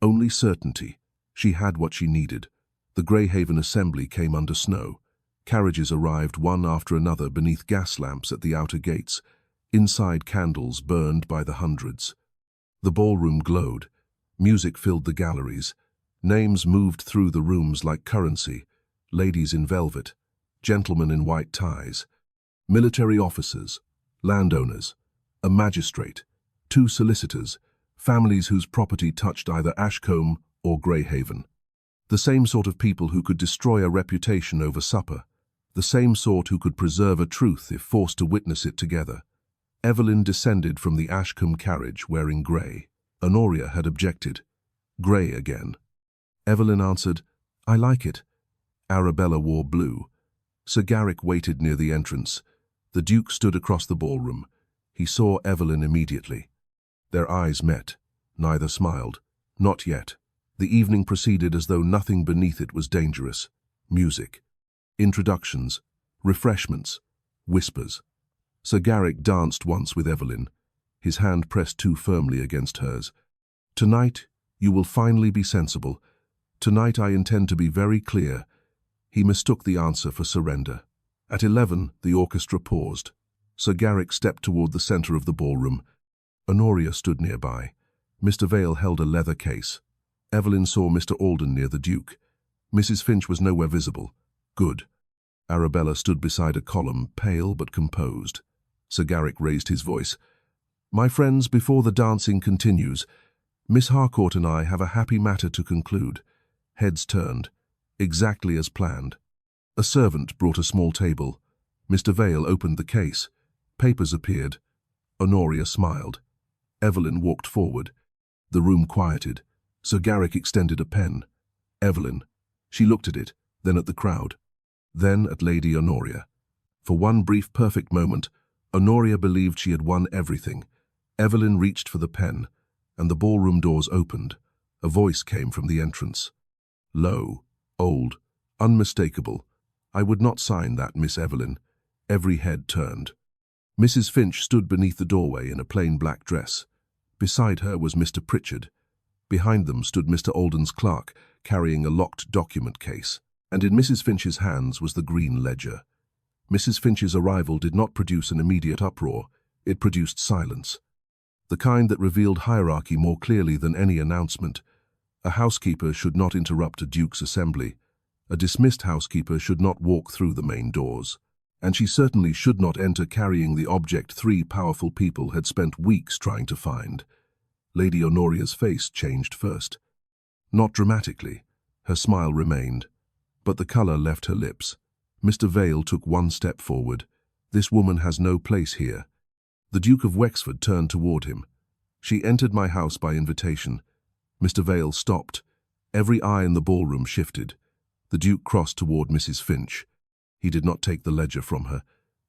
Only certainty. She had what she needed. The Greyhaven Assembly came under snow. Carriages arrived one after another beneath gas lamps at the outer gates. Inside, candles burned by the hundreds. The ballroom glowed. Music filled the galleries. Names moved through the rooms like currency. Ladies in velvet, gentlemen in white ties, military officers, landowners, a magistrate, 2 solicitors, families whose property touched either Ashcombe or Greyhaven. The same sort of people who could destroy a reputation over supper. The same sort who could preserve a truth if forced to witness it together. Evelyn descended from the Ashcombe carriage wearing grey. Honoria had objected. Grey again. Evelyn answered, "I like it." Arabella wore blue. Sir Garrick waited near the entrance. The Duke stood across the ballroom. He saw Evelyn immediately. Their eyes met. Neither smiled. Not yet. The evening proceeded as though nothing beneath it was dangerous. Music. Introductions. Refreshments. Whispers. Sir Garrick danced once with Evelyn. His hand pressed too firmly against hers. "Tonight, you will finally be sensible. Tonight I intend to be very clear." He mistook the answer for surrender. At 11, the orchestra paused. Sir Garrick stepped toward the center of the ballroom. Honoria stood nearby. Mr. Vale held a leather case. Evelyn saw Mr. Alden near the Duke. Mrs. Finch was nowhere visible. Good. Arabella stood beside a column, pale but composed. Sir Garrick raised his voice. "My friends, before the dancing continues, Miss Harcourt and I have a happy matter to conclude." Heads turned. Exactly as planned. A servant brought a small table. Mr. Vale opened the case. Papers appeared. Honoria smiled. Evelyn walked forward. The room quieted. Sir Garrick extended a pen. "Evelyn." She looked at it, then at the crowd. Then at Lady Honoria. For one brief perfect moment, Honoria believed she had won everything. Evelyn reached for the pen, and the ballroom doors opened. A voice came from the entrance. Low, old, unmistakable. "I would not sign that, Miss Evelyn." Every head turned. Mrs. Finch stood beneath the doorway in a plain black dress. Beside her was Mr. Pritchard. Behind them stood Mr. Alden's clerk, carrying a locked document case, and in Mrs. Finch's hands was the green ledger. Mrs. Finch's arrival did not produce an immediate uproar. It produced silence. The kind that revealed hierarchy more clearly than any announcement. A housekeeper should not interrupt a duke's assembly. A dismissed housekeeper should not walk through the main doors. And she certainly should not enter carrying the object 3 powerful people had spent weeks trying to find. Lady Honoria's face changed first. Not dramatically. Her smile remained. But the colour left her lips. Mr. Vale took one step forward. "This woman has no place here." The Duke of Wexford turned toward him. "She entered my house by invitation." Mr. Vale stopped. Every eye in the ballroom shifted. The Duke crossed toward Mrs. Finch. He did not take the ledger from her.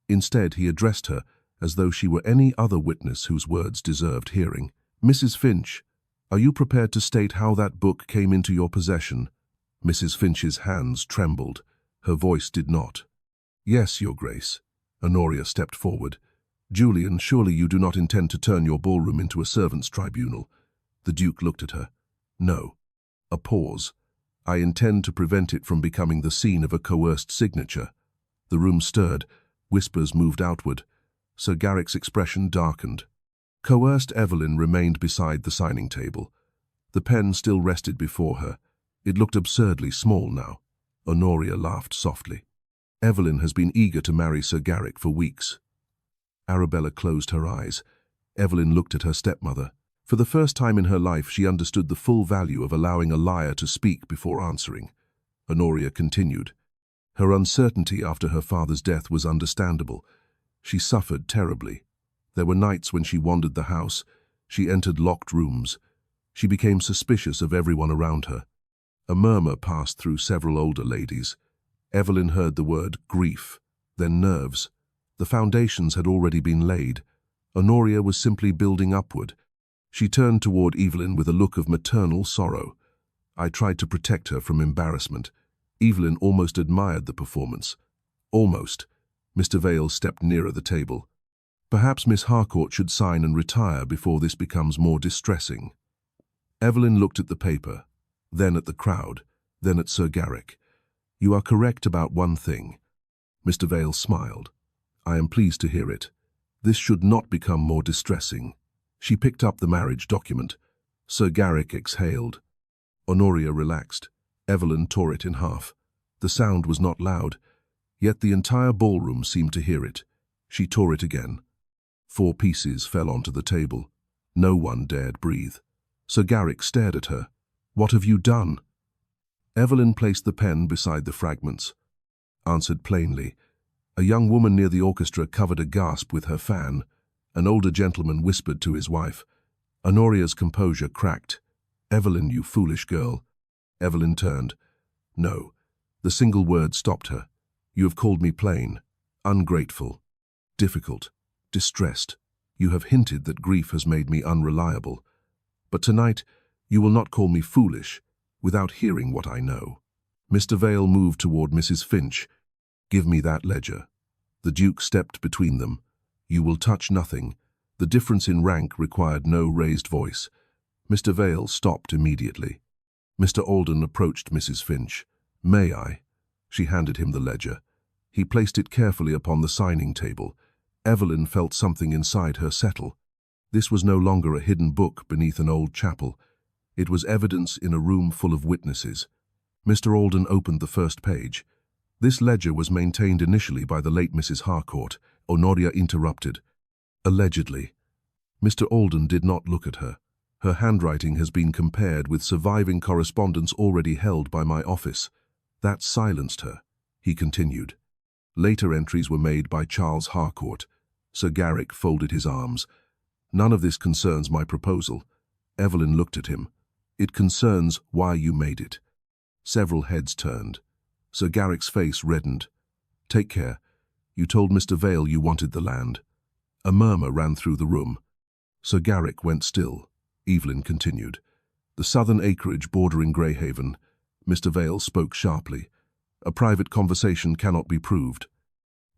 Instead, he addressed her as though she were any other witness whose words deserved hearing. "Mrs. Finch, are you prepared to state how that book came into your possession?" Mrs. Finch's hands trembled. Her voice did not. "Yes, Your Grace." Honoria stepped forward. "Julian, surely you do not intend to turn your ballroom into a servants' tribunal." The Duke looked at her. "No." A pause. "I intend to prevent it from becoming the scene of a coerced signature." The room stirred. Whispers moved outward. Sir Garrick's expression darkened. Coerced Evelyn remained beside the signing table. The pen still rested before her. It looked absurdly small now. Honoria laughed softly. "Evelyn has been eager to marry Sir Garrick for weeks." Arabella closed her eyes. Evelyn looked at her stepmother. For the first time in her life, she understood the full value of allowing a liar to speak before answering. Honoria continued. Her uncertainty after her father's death was understandable. She suffered terribly. There were nights when she wandered the house. She entered locked rooms. She became suspicious of everyone around her. A murmur passed through several older ladies. Evelyn heard the word grief, then nerves. The foundations had already been laid. Honoria was simply building upward. She turned toward Evelyn with a look of maternal sorrow. I tried to protect her from embarrassment. Evelyn almost admired the performance. Almost. Mr. Vale stepped nearer the table. "Perhaps Miss Harcourt should sign and retire before this becomes more distressing." Evelyn looked at the paper, then at the crowd, then at Sir Garrick. "You are correct about one thing." Mr. Vale smiled. "I am pleased to hear it. This should not become more distressing." She picked up the marriage document. Sir Garrick exhaled. Honoria relaxed. Evelyn tore it in half. The sound was not loud, yet the entire ballroom seemed to hear it. She tore it again. 4 pieces fell onto the table. No one dared breathe. Sir Garrick stared at her. "What have you done?" Evelyn placed the pen beside the fragments. Answered plainly. A young woman near the orchestra covered a gasp with her fan. An older gentleman whispered to his wife. Honoria's composure cracked. "Evelyn, you foolish girl." Evelyn turned. "No." The single word stopped her. "You have called me plain, ungrateful, difficult, distressed. You have hinted that grief has made me unreliable. But tonight, you will not call me foolish without hearing what I know." Mr. Vale moved toward Mrs. Finch. "Give me that ledger." The Duke stepped between them. "You will touch nothing." The difference in rank required no raised voice. Mr. Vale stopped immediately. Mr. Alden approached Mrs. Finch. "May I?" She handed him the ledger. He placed it carefully upon the signing table. Evelyn felt something inside her settle. This was no longer a hidden book beneath an old chapel. It was evidence in a room full of witnesses. Mr. Alden opened the first page. This ledger was maintained initially by the late Mrs. Harcourt. Honoria interrupted. "Allegedly." Mr. Alden did not look at her. "Her handwriting has been compared with surviving correspondence already held by my office. That silenced her," he continued. Later entries were made by Charles Harcourt. Sir Garrick folded his arms. "None of this concerns my proposal." Evelyn looked at him. "It concerns why you made it." Several heads turned. Sir Garrick's face reddened. "Take care. You told Mr. Vale you wanted the land." A murmur ran through the room. Sir Garrick went still. Evelyn continued. "The southern acreage bordering Greyhaven." Mr. Vale spoke sharply. "A private conversation cannot be proved."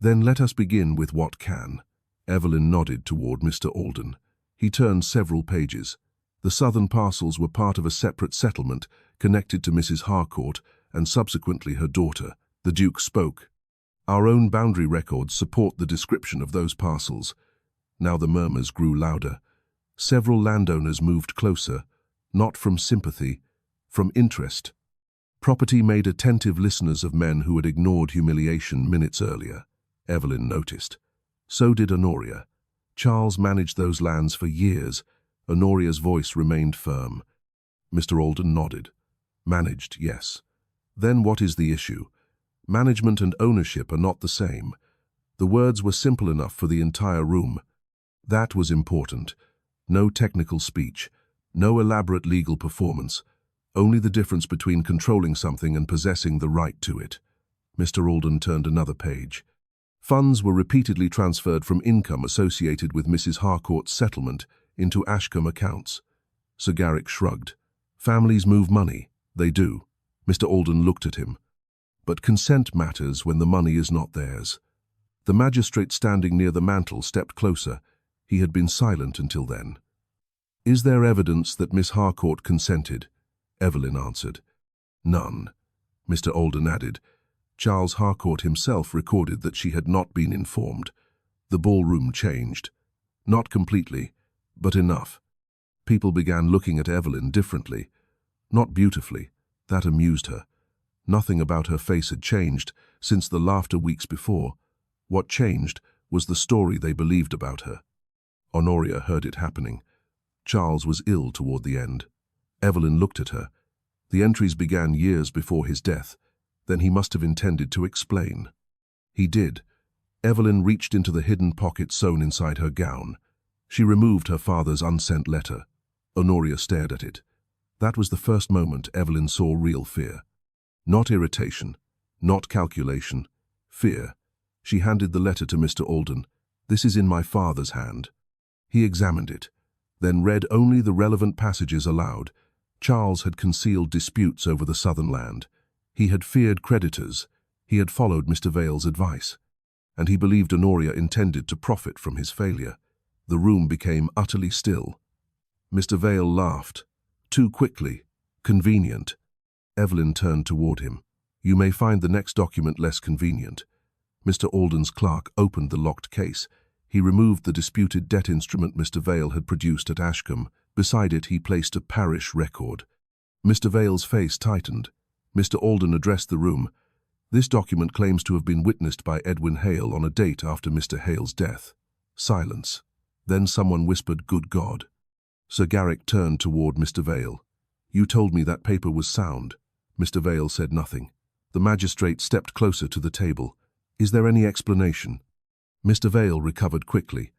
"Then let us begin with what can." Evelyn nodded toward Mr. Alden. He turned several pages. The southern parcels were part of a separate settlement connected to Mrs. Harcourt and subsequently her daughter. The Duke spoke. "Our own boundary records support the description of those parcels." Now the murmurs grew louder. Several landowners moved closer, not from sympathy, from interest. Property made attentive listeners of men who had ignored humiliation minutes earlier, Evelyn noticed. So did Honoria. Charles managed those lands for years. Honoria's voice remained firm. Mr. Alden nodded. "Managed, yes. Then what is the issue? Management and ownership are not the same." The words were simple enough for the entire room. That was important. No technical speech, no elaborate legal performance, only the difference between controlling something and possessing the right to it. Mr. Alden turned another page. Funds were repeatedly transferred from income associated with Mrs. Harcourt's settlement into Ashcombe accounts. Sir Garrick shrugged. "Families move money. They do." Mr. Alden looked at him. "But consent matters when the money is not theirs." The magistrate standing near the mantel stepped closer. He had been silent until then. "Is there evidence that Miss Harcourt consented?" Evelyn answered. "None." Mr. Alden added. Charles Harcourt himself recorded that she had not been informed. The ballroom changed. Not completely, but enough. People began looking at Evelyn differently. Not beautifully. That amused her. Nothing about her face had changed since the laughter weeks before. What changed was the story they believed about her. Honoria heard it happening. Charles was ill toward the end. Evelyn looked at her. The entries began years before his death. Then he must have intended to explain. He did. Evelyn reached into the hidden pocket sewn inside her gown. She removed her father's unsent letter. Honoria stared at it. That was the first moment Evelyn saw real fear. Not irritation, not calculation, fear. She handed the letter to Mr. Alden. "This is in my father's hand." He examined it, then read only the relevant passages aloud. Charles had concealed disputes over the southern land. He had feared creditors. He had followed Mr. Vale's advice. And he believed Honoria intended to profit from his failure. The room became utterly still. Mr. Vale laughed. too quickly. Convenient. Evelyn turned toward him. You may find the next document less convenient. Mr. Alden's clerk opened the locked case. He removed the disputed debt instrument Mr. Vale had produced at Ashcombe. Beside it he placed a parish record. Mr. Vale's face tightened. Mr. Alden addressed the room. This document claims to have been witnessed by Edwin Hale on a date after Mr. Hale's death. Silence. Then someone whispered, "Good God." Sir Garrick turned toward Mr. Vale. You told me that paper was sound. Mr. Vale said nothing. The magistrate stepped closer to the table. Is there any explanation? Mr. Vale recovered quickly.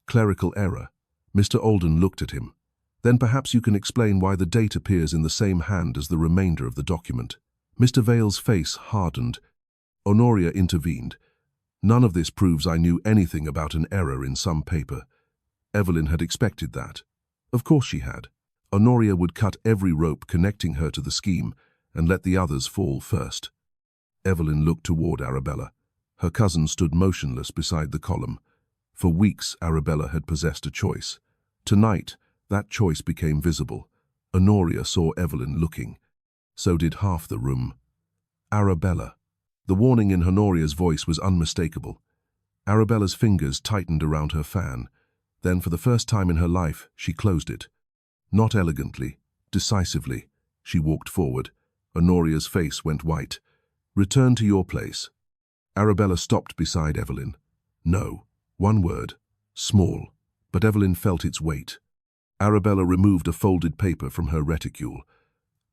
Clerical error. Mr. Alden looked at him. Then perhaps you can explain why the date appears in the same hand as the remainder of the document. Mr. Vale's face hardened. Honoria intervened. None of this proves I knew anything about an error in some paper. Evelyn had expected that. Of course she had. Honoria would cut every rope connecting her to the scheme and let the others fall first. Evelyn looked toward Arabella. Her cousin stood motionless beside the column. For weeks, Arabella had possessed a choice. Tonight, that choice became visible. Honoria saw Evelyn looking. So did half the room. Arabella. The warning in Honoria's voice was unmistakable. Arabella's fingers tightened around her fan. Then, for the first time in her life, she closed it. Not elegantly, decisively, she walked forward. Honoria's face went white. Return to your place. Arabella stopped beside Evelyn. No. One word. Small. But Evelyn felt its weight. Arabella removed a folded paper from her reticule.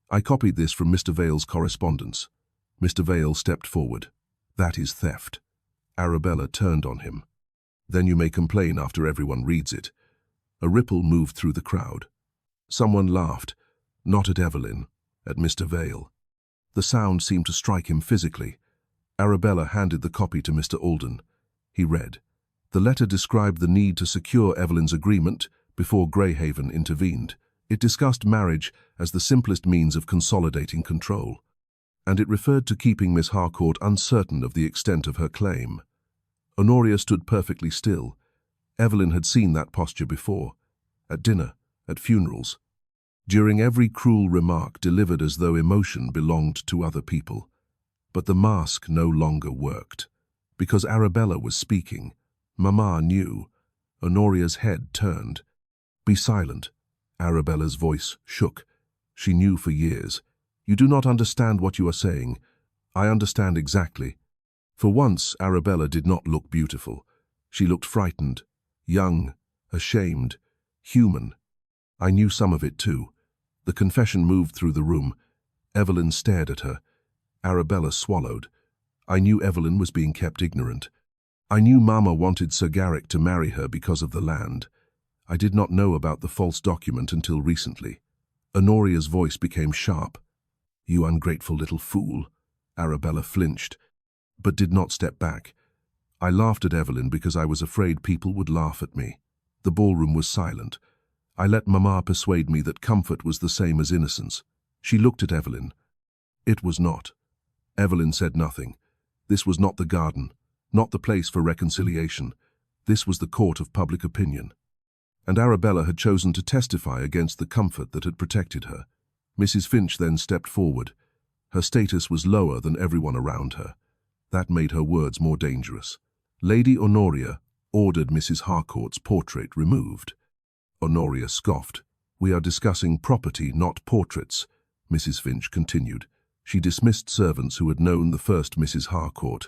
I copied this from Mr. Vale's correspondence. Mr. Vale stepped forward. That is theft. Arabella turned on him. Then you may complain after everyone reads it. A ripple moved through the crowd. Someone laughed, not at Evelyn, at Mr. Vale. The sound seemed to strike him physically. Arabella handed the copy to Mr. Alden. He read. The letter described the need to secure Evelyn's agreement before Greyhaven intervened. It discussed marriage as the simplest means of consolidating control, and it referred to keeping Miss Harcourt uncertain of the extent of her claim. Honoria stood perfectly still. Evelyn had seen that posture before, at dinner, at funerals. During every cruel remark delivered as though emotion belonged to other people. But the mask no longer worked. Because Arabella was speaking, Mamma knew. Honoria's head turned. Be silent. Arabella's voice shook. She knew for years. You do not understand what you are saying. I understand exactly. For once, Arabella did not look beautiful. She looked frightened, young, ashamed, human. I knew some of it too. The confession moved through the room. Evelyn stared at her. Arabella swallowed. I knew Evelyn was being kept ignorant. I knew Mama wanted Sir Garrick to marry her because of the land. I did not know about the false document until recently. Honoria's voice became sharp. You ungrateful little fool. Arabella flinched, but did not step back. I laughed at Evelyn because I was afraid people would laugh at me. The ballroom was silent. I let Mamma persuade me that comfort was the same as innocence. She looked at Evelyn. It was not. Evelyn said nothing. This was not the garden, not the place for reconciliation. This was the court of public opinion. And Arabella had chosen to testify against the comfort that had protected her. Mrs. Finch then stepped forward. Her status was lower than everyone around her. That made her words more dangerous. Lady Honoria ordered Mrs. Harcourt's portrait removed. Honoria scoffed. We are discussing property, not portraits, Mrs. Finch continued. She dismissed servants who had known the first Mrs. Harcourt.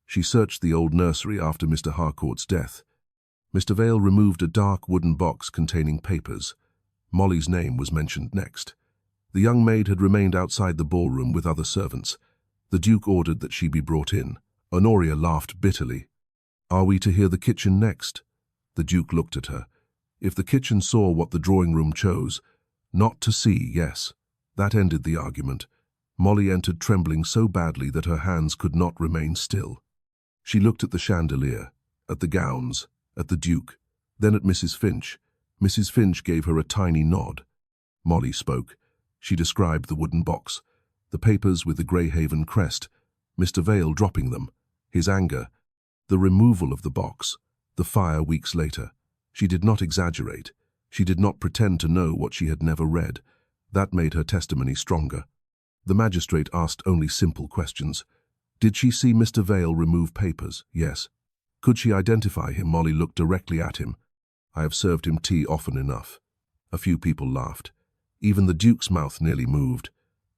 She searched the old nursery after Mr. Harcourt's death. Mr. Vale removed a dark wooden box containing papers. Molly's name was mentioned next. The young maid had remained outside the ballroom with other servants. The Duke ordered that she be brought in. Honoria laughed bitterly. Are we to hear the kitchen next? The Duke looked at her. If the kitchen saw what the drawing-room chose, not to see, yes. That ended the argument. Molly entered trembling so badly that her hands could not remain still. She looked at the chandelier, at the gowns, at the Duke, then at Mrs. Finch. Mrs. Finch gave her a tiny nod. Molly spoke. She described the wooden box, the papers with the Greyhaven crest, Mr. Vale dropping them, his anger, the removal of the box, the fire weeks later. She did not exaggerate. She did not pretend to know what she had never read. That made her testimony stronger. The magistrate asked only simple questions. Did she see Mr. Vale remove papers? Yes. Could she identify him? Molly looked directly at him. I have served him tea often enough. A few people laughed. Even the Duke's mouth nearly moved.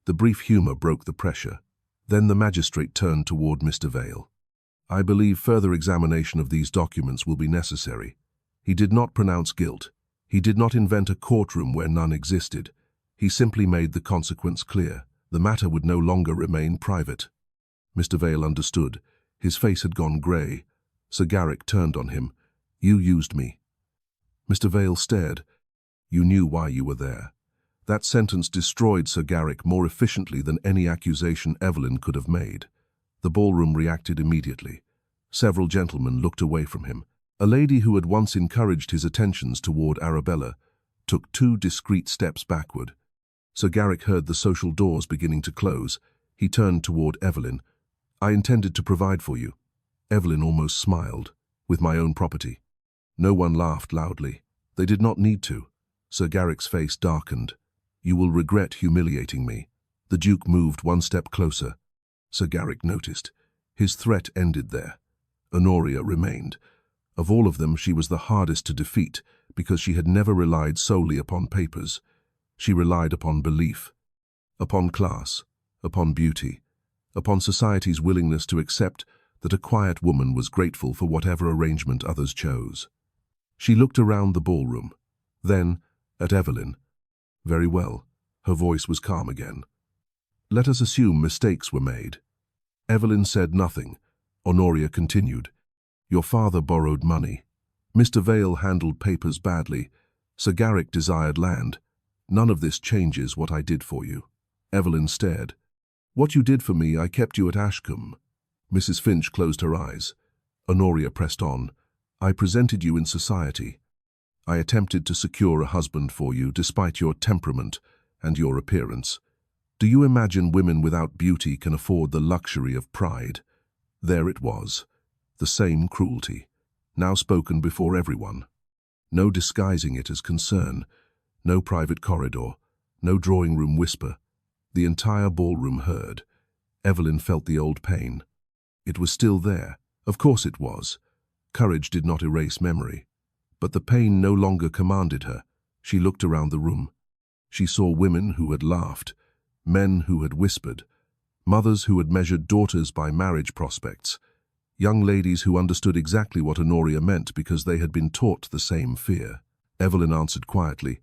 The brief humour broke the pressure. Then the magistrate turned toward Mr. Vale. I believe further examination of these documents will be necessary. He did not pronounce guilt. He did not invent a courtroom where none existed. He simply made the consequence clear. The matter would no longer remain private. Mr. Vale understood. His face had gone grey. Sir Garrick turned on him. You used me. Mr. Vale stared. You knew why you were there. That sentence destroyed Sir Garrick more efficiently than any accusation Evelyn could have made. The ballroom reacted immediately. Several gentlemen looked away from him. A lady who had once encouraged his attentions toward Arabella took 2 discreet steps backward. Sir Garrick heard the social doors beginning to close. He turned toward Evelyn. I intended to provide for you. Evelyn almost smiled. With my own property. No one laughed loudly. They did not need to. Sir Garrick's face darkened. You will regret humiliating me. The Duke moved 1 step closer. Sir Garrick noticed. His threat ended there. Honoria remained. Of all of them, she was the hardest to defeat because she had never relied solely upon papers. She relied upon belief, upon class, upon beauty, upon society's willingness to accept that a quiet woman was grateful for whatever arrangement others chose. She looked around the ballroom, then at Evelyn. Very well. Her voice was calm again. Let us assume mistakes were made. Evelyn said nothing. Honoria continued. Your father borrowed money. Mr. Vale handled papers badly. Sir Garrick desired land. None of this changes what I did for you. Evelyn stared. What you did for me, I kept you at Ashcombe. Mrs. Finch closed her eyes. Honoria pressed on. I presented you in society. I attempted to secure a husband for you despite your temperament and your appearance. Do you imagine women without beauty can afford the luxury of pride? There it was. The same cruelty, now spoken before everyone. No disguising it as concern, no private corridor, no drawing-room whisper. The entire ballroom heard. Evelyn felt the old pain. It was still there. Of course it was. Courage did not erase memory. But the pain no longer commanded her. She looked around the room. She saw women who had laughed, men who had whispered, mothers who had measured daughters by marriage prospects, young ladies who understood exactly what Honoria meant because they had been taught the same fear. Evelyn answered quietly,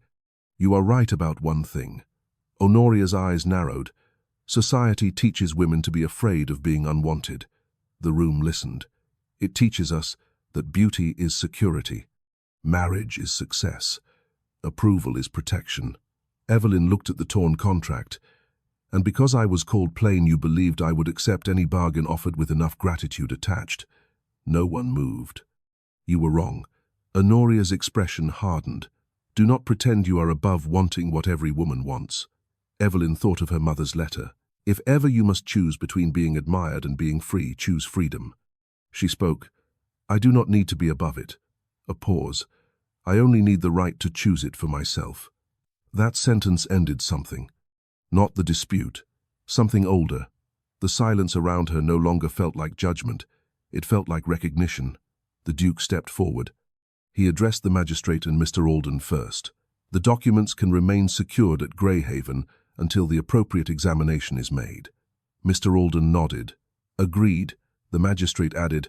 You are right about one thing. Honoria's eyes narrowed. Society teaches women to be afraid of being unwanted. The room listened. It teaches us that beauty is security. Marriage is success. Approval is protection. Evelyn looked at the torn contract. And because I was called plain, you believed I would accept any bargain offered with enough gratitude attached. No one moved. You were wrong. Honoria's expression hardened. Do not pretend you are above wanting what every woman wants. Evelyn thought of her mother's letter. If ever you must choose between being admired and being free, choose freedom. She spoke. I do not need to be above it. A pause. I only need the right to choose it for myself. That sentence ended something. Not the dispute. Something older. The silence around her no longer felt like judgment. It felt like recognition. The Duke stepped forward. He addressed the magistrate and Mr. Alden first. The documents can remain secured at Greyhaven until the appropriate examination is made. Mr. Alden nodded. Agreed. The magistrate added,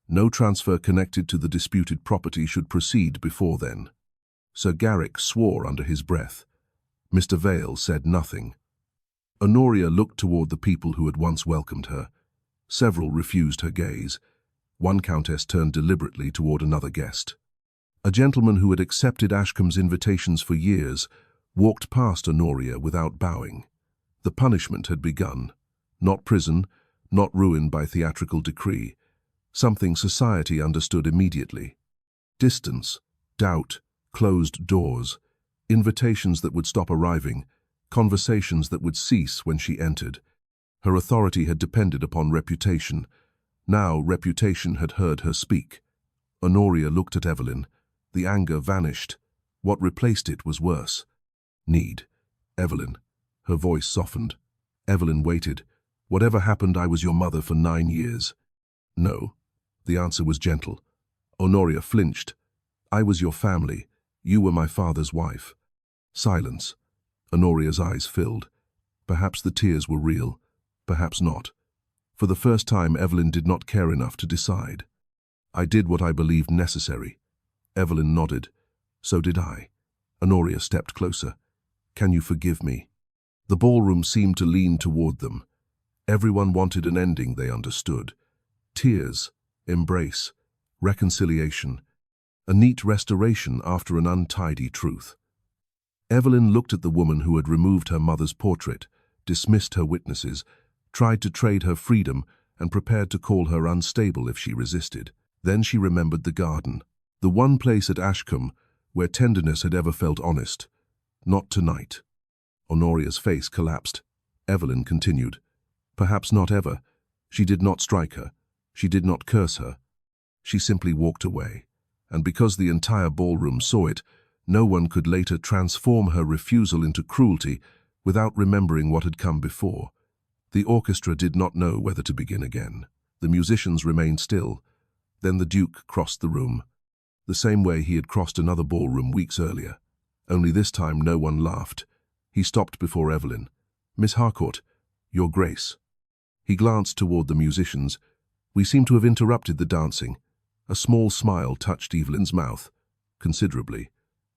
No transfer connected to the disputed property should proceed before then. Sir Garrick swore under his breath. Mr. Vale said nothing. Honoria looked toward the people who had once welcomed her. Several refused her gaze. One countess turned deliberately toward another guest. A gentleman who had accepted Ashcombe's invitations for years walked past Honoria without bowing. The punishment had begun. Not prison, not ruin by theatrical decree. Something society understood immediately. Distance, doubt, closed doors, invitations that would stop arriving, conversations that would cease when she entered. Her authority had depended upon reputation. Now reputation had heard her speak. Honoria looked at Evelyn. The anger vanished. What replaced it was worse. Need. Evelyn. Her voice softened. Evelyn waited. Whatever happened, I was your mother for 9 years. No. The answer was gentle. Honoria flinched. I was your family. You were my father's wife. Silence. Honoria's eyes filled. Perhaps the tears were real. Perhaps not. For the first time, Evelyn did not care enough to decide. I did what I believed necessary. Evelyn nodded. So did I. Honoria stepped closer. Can you forgive me? The ballroom seemed to lean toward them. Everyone wanted an ending they understood. Tears, embrace, reconciliation, a neat restoration after an untidy truth. Evelyn looked at the woman who had removed her mother's portrait, dismissed her witnesses, tried to trade her freedom, and prepared to call her unstable if she resisted. Then she remembered the garden, the one place at Ashcombe where tenderness had ever felt honest. Not tonight. Honoria's face collapsed. Evelyn continued. Perhaps not ever. She did not strike her. She did not curse her. She simply walked away. And because the entire ballroom saw it, no one could later transform her refusal into cruelty without remembering what had come before. The orchestra did not know whether to begin again. The musicians remained still. Then the Duke crossed the room, the same way he had crossed another ballroom weeks earlier. Only this time no one laughed. He stopped before Evelyn. Miss Harcourt, Your Grace. He glanced toward the musicians. We seem to have interrupted the dancing. A small smile touched Evelyn's mouth, considerably.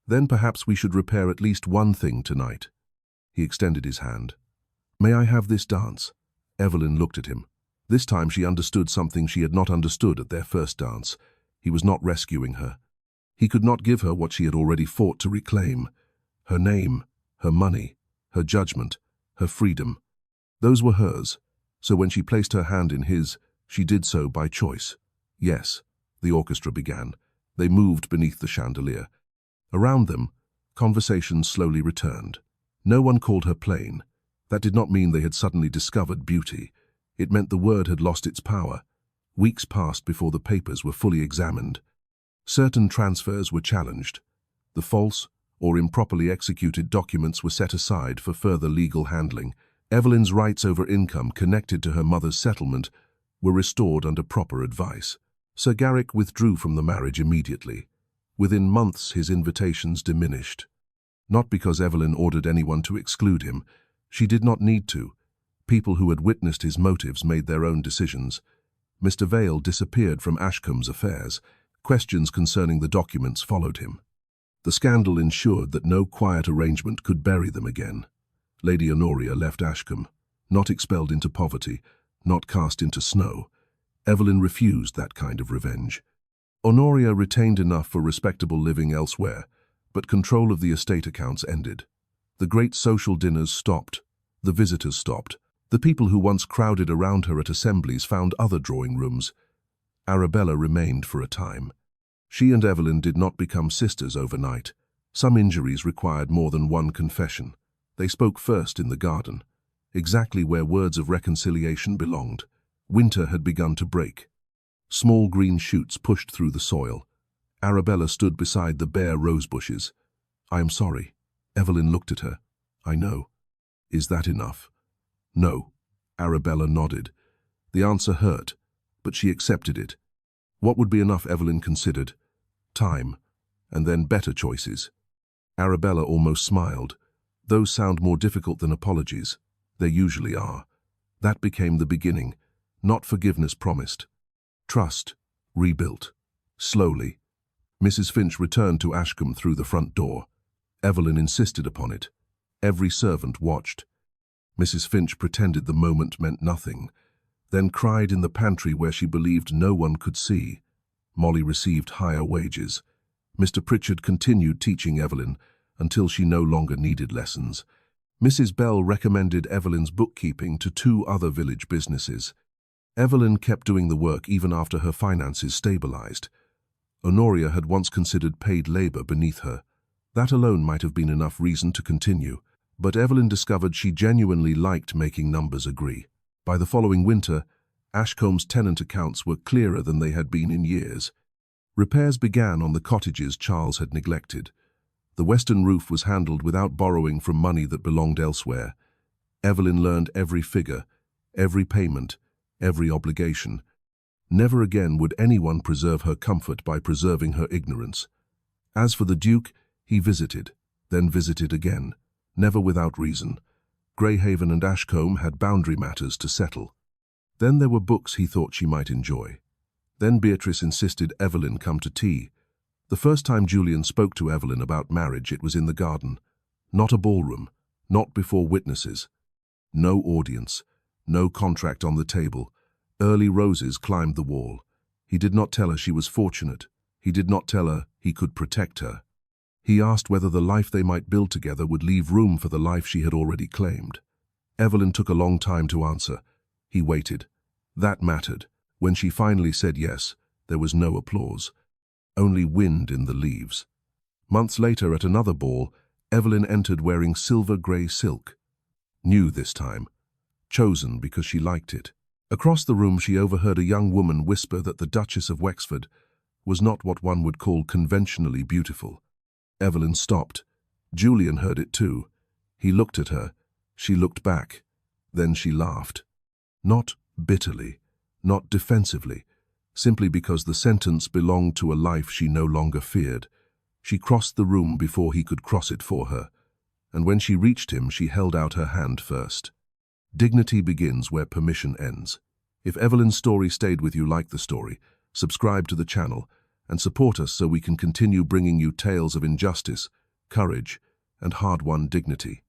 Then perhaps we should repair at least one thing tonight. He extended his hand. May I have this dance? Evelyn looked at him. This time she understood something she had not understood at their first dance. He was not rescuing her. He could not give her what she had already fought to reclaim. Her name, her money, her judgment, her freedom. Those were hers, so when she placed her hand in his, she did so by choice. Yes, the orchestra began. They moved beneath the chandelier. Around them, conversation slowly returned. No one called her plain. That did not mean they had suddenly discovered beauty. It meant the word had lost its power. Weeks passed before the papers were fully examined. Certain transfers were challenged. The false or improperly executed documents were set aside for further legal handling. Evelyn's rights over income connected to her mother's settlement were restored under proper advice. Sir Garrick withdrew from the marriage immediately. Within months his invitations diminished. Not because Evelyn ordered anyone to exclude him. She did not need to. People who had witnessed his motives made their own decisions. Mr. Vale disappeared from Ashcombe's affairs. Questions concerning the documents followed him. The scandal ensured that no quiet arrangement could bury them again. Lady Honoria left Ashcombe, not expelled into poverty, not cast into snow. Evelyn refused that kind of revenge. Honoria retained enough for respectable living elsewhere, but control of the estate accounts ended. The great social dinners stopped. The visitors stopped. The people who once crowded around her at assemblies found other drawing rooms. Arabella remained for a time. She and Evelyn did not become sisters overnight. Some injuries required more than one confession. They spoke first in the garden, exactly where words of reconciliation belonged. Winter had begun to break. Small green shoots pushed through the soil. Arabella stood beside the bare rose bushes. I am sorry. Evelyn looked at her. I know. Is that enough? No. Arabella nodded. The answer hurt, but she accepted it. What would be enough, Evelyn considered? Time, and then better choices. Arabella almost smiled. Those sound more difficult than apologies. They usually are. That became the beginning. Not forgiveness promised. Trust, rebuilt. Slowly. Mrs. Finch returned to Ashcombe through the front door. Evelyn insisted upon it. Every servant watched. Mrs. Finch pretended the moment meant nothing, then cried in the pantry where she believed no one could see. Molly received higher wages. Mr. Pritchard continued teaching Evelyn until she no longer needed lessons. Mrs. Bell recommended Evelyn's bookkeeping to 2 other village businesses. Evelyn kept doing the work even after her finances stabilized. Honoria had once considered paid labor beneath her. That alone might have been enough reason to continue, but Evelyn discovered she genuinely liked making numbers agree. By the following winter, Ashcombe's tenant accounts were clearer than they had been in years. Repairs began on the cottages Charles had neglected. The western roof was handled without borrowing from money that belonged elsewhere. Evelyn learned every figure, every payment, every obligation. Never again would anyone preserve her comfort by preserving her ignorance. As for the Duke, he visited, then visited again, never without reason. Greyhaven and Ashcombe had boundary matters to settle. Then there were books he thought she might enjoy. Then Beatrice insisted Evelyn come to tea. The first time Julian spoke to Evelyn about marriage, it was in the garden. Not a ballroom, not before witnesses. No audience, no contract on the table. Early roses climbed the wall. He did not tell her she was fortunate. He did not tell her he could protect her. He asked whether the life they might build together would leave room for the life she had already claimed. Evelyn took a long time to answer. He waited. That mattered. When she finally said yes, there was no applause. Only wind in the leaves. Months later, at another ball, Evelyn entered wearing silver-grey silk. New this time. Chosen because she liked it. Across the room she overheard a young woman whisper that the Duchess of Wexford was not what one would call conventionally beautiful. Evelyn stopped. Julian heard it too. He looked at her. She looked back. Then she laughed. Not bitterly, not defensively, simply because the sentence belonged to a life she no longer feared. She crossed the room before he could cross it for her, and when she reached him, she held out her hand first. Dignity begins where permission ends. If Evelyn's story stayed with you like the story, subscribe to the channel and support us so we can continue bringing you tales of injustice, courage, and hard-won dignity.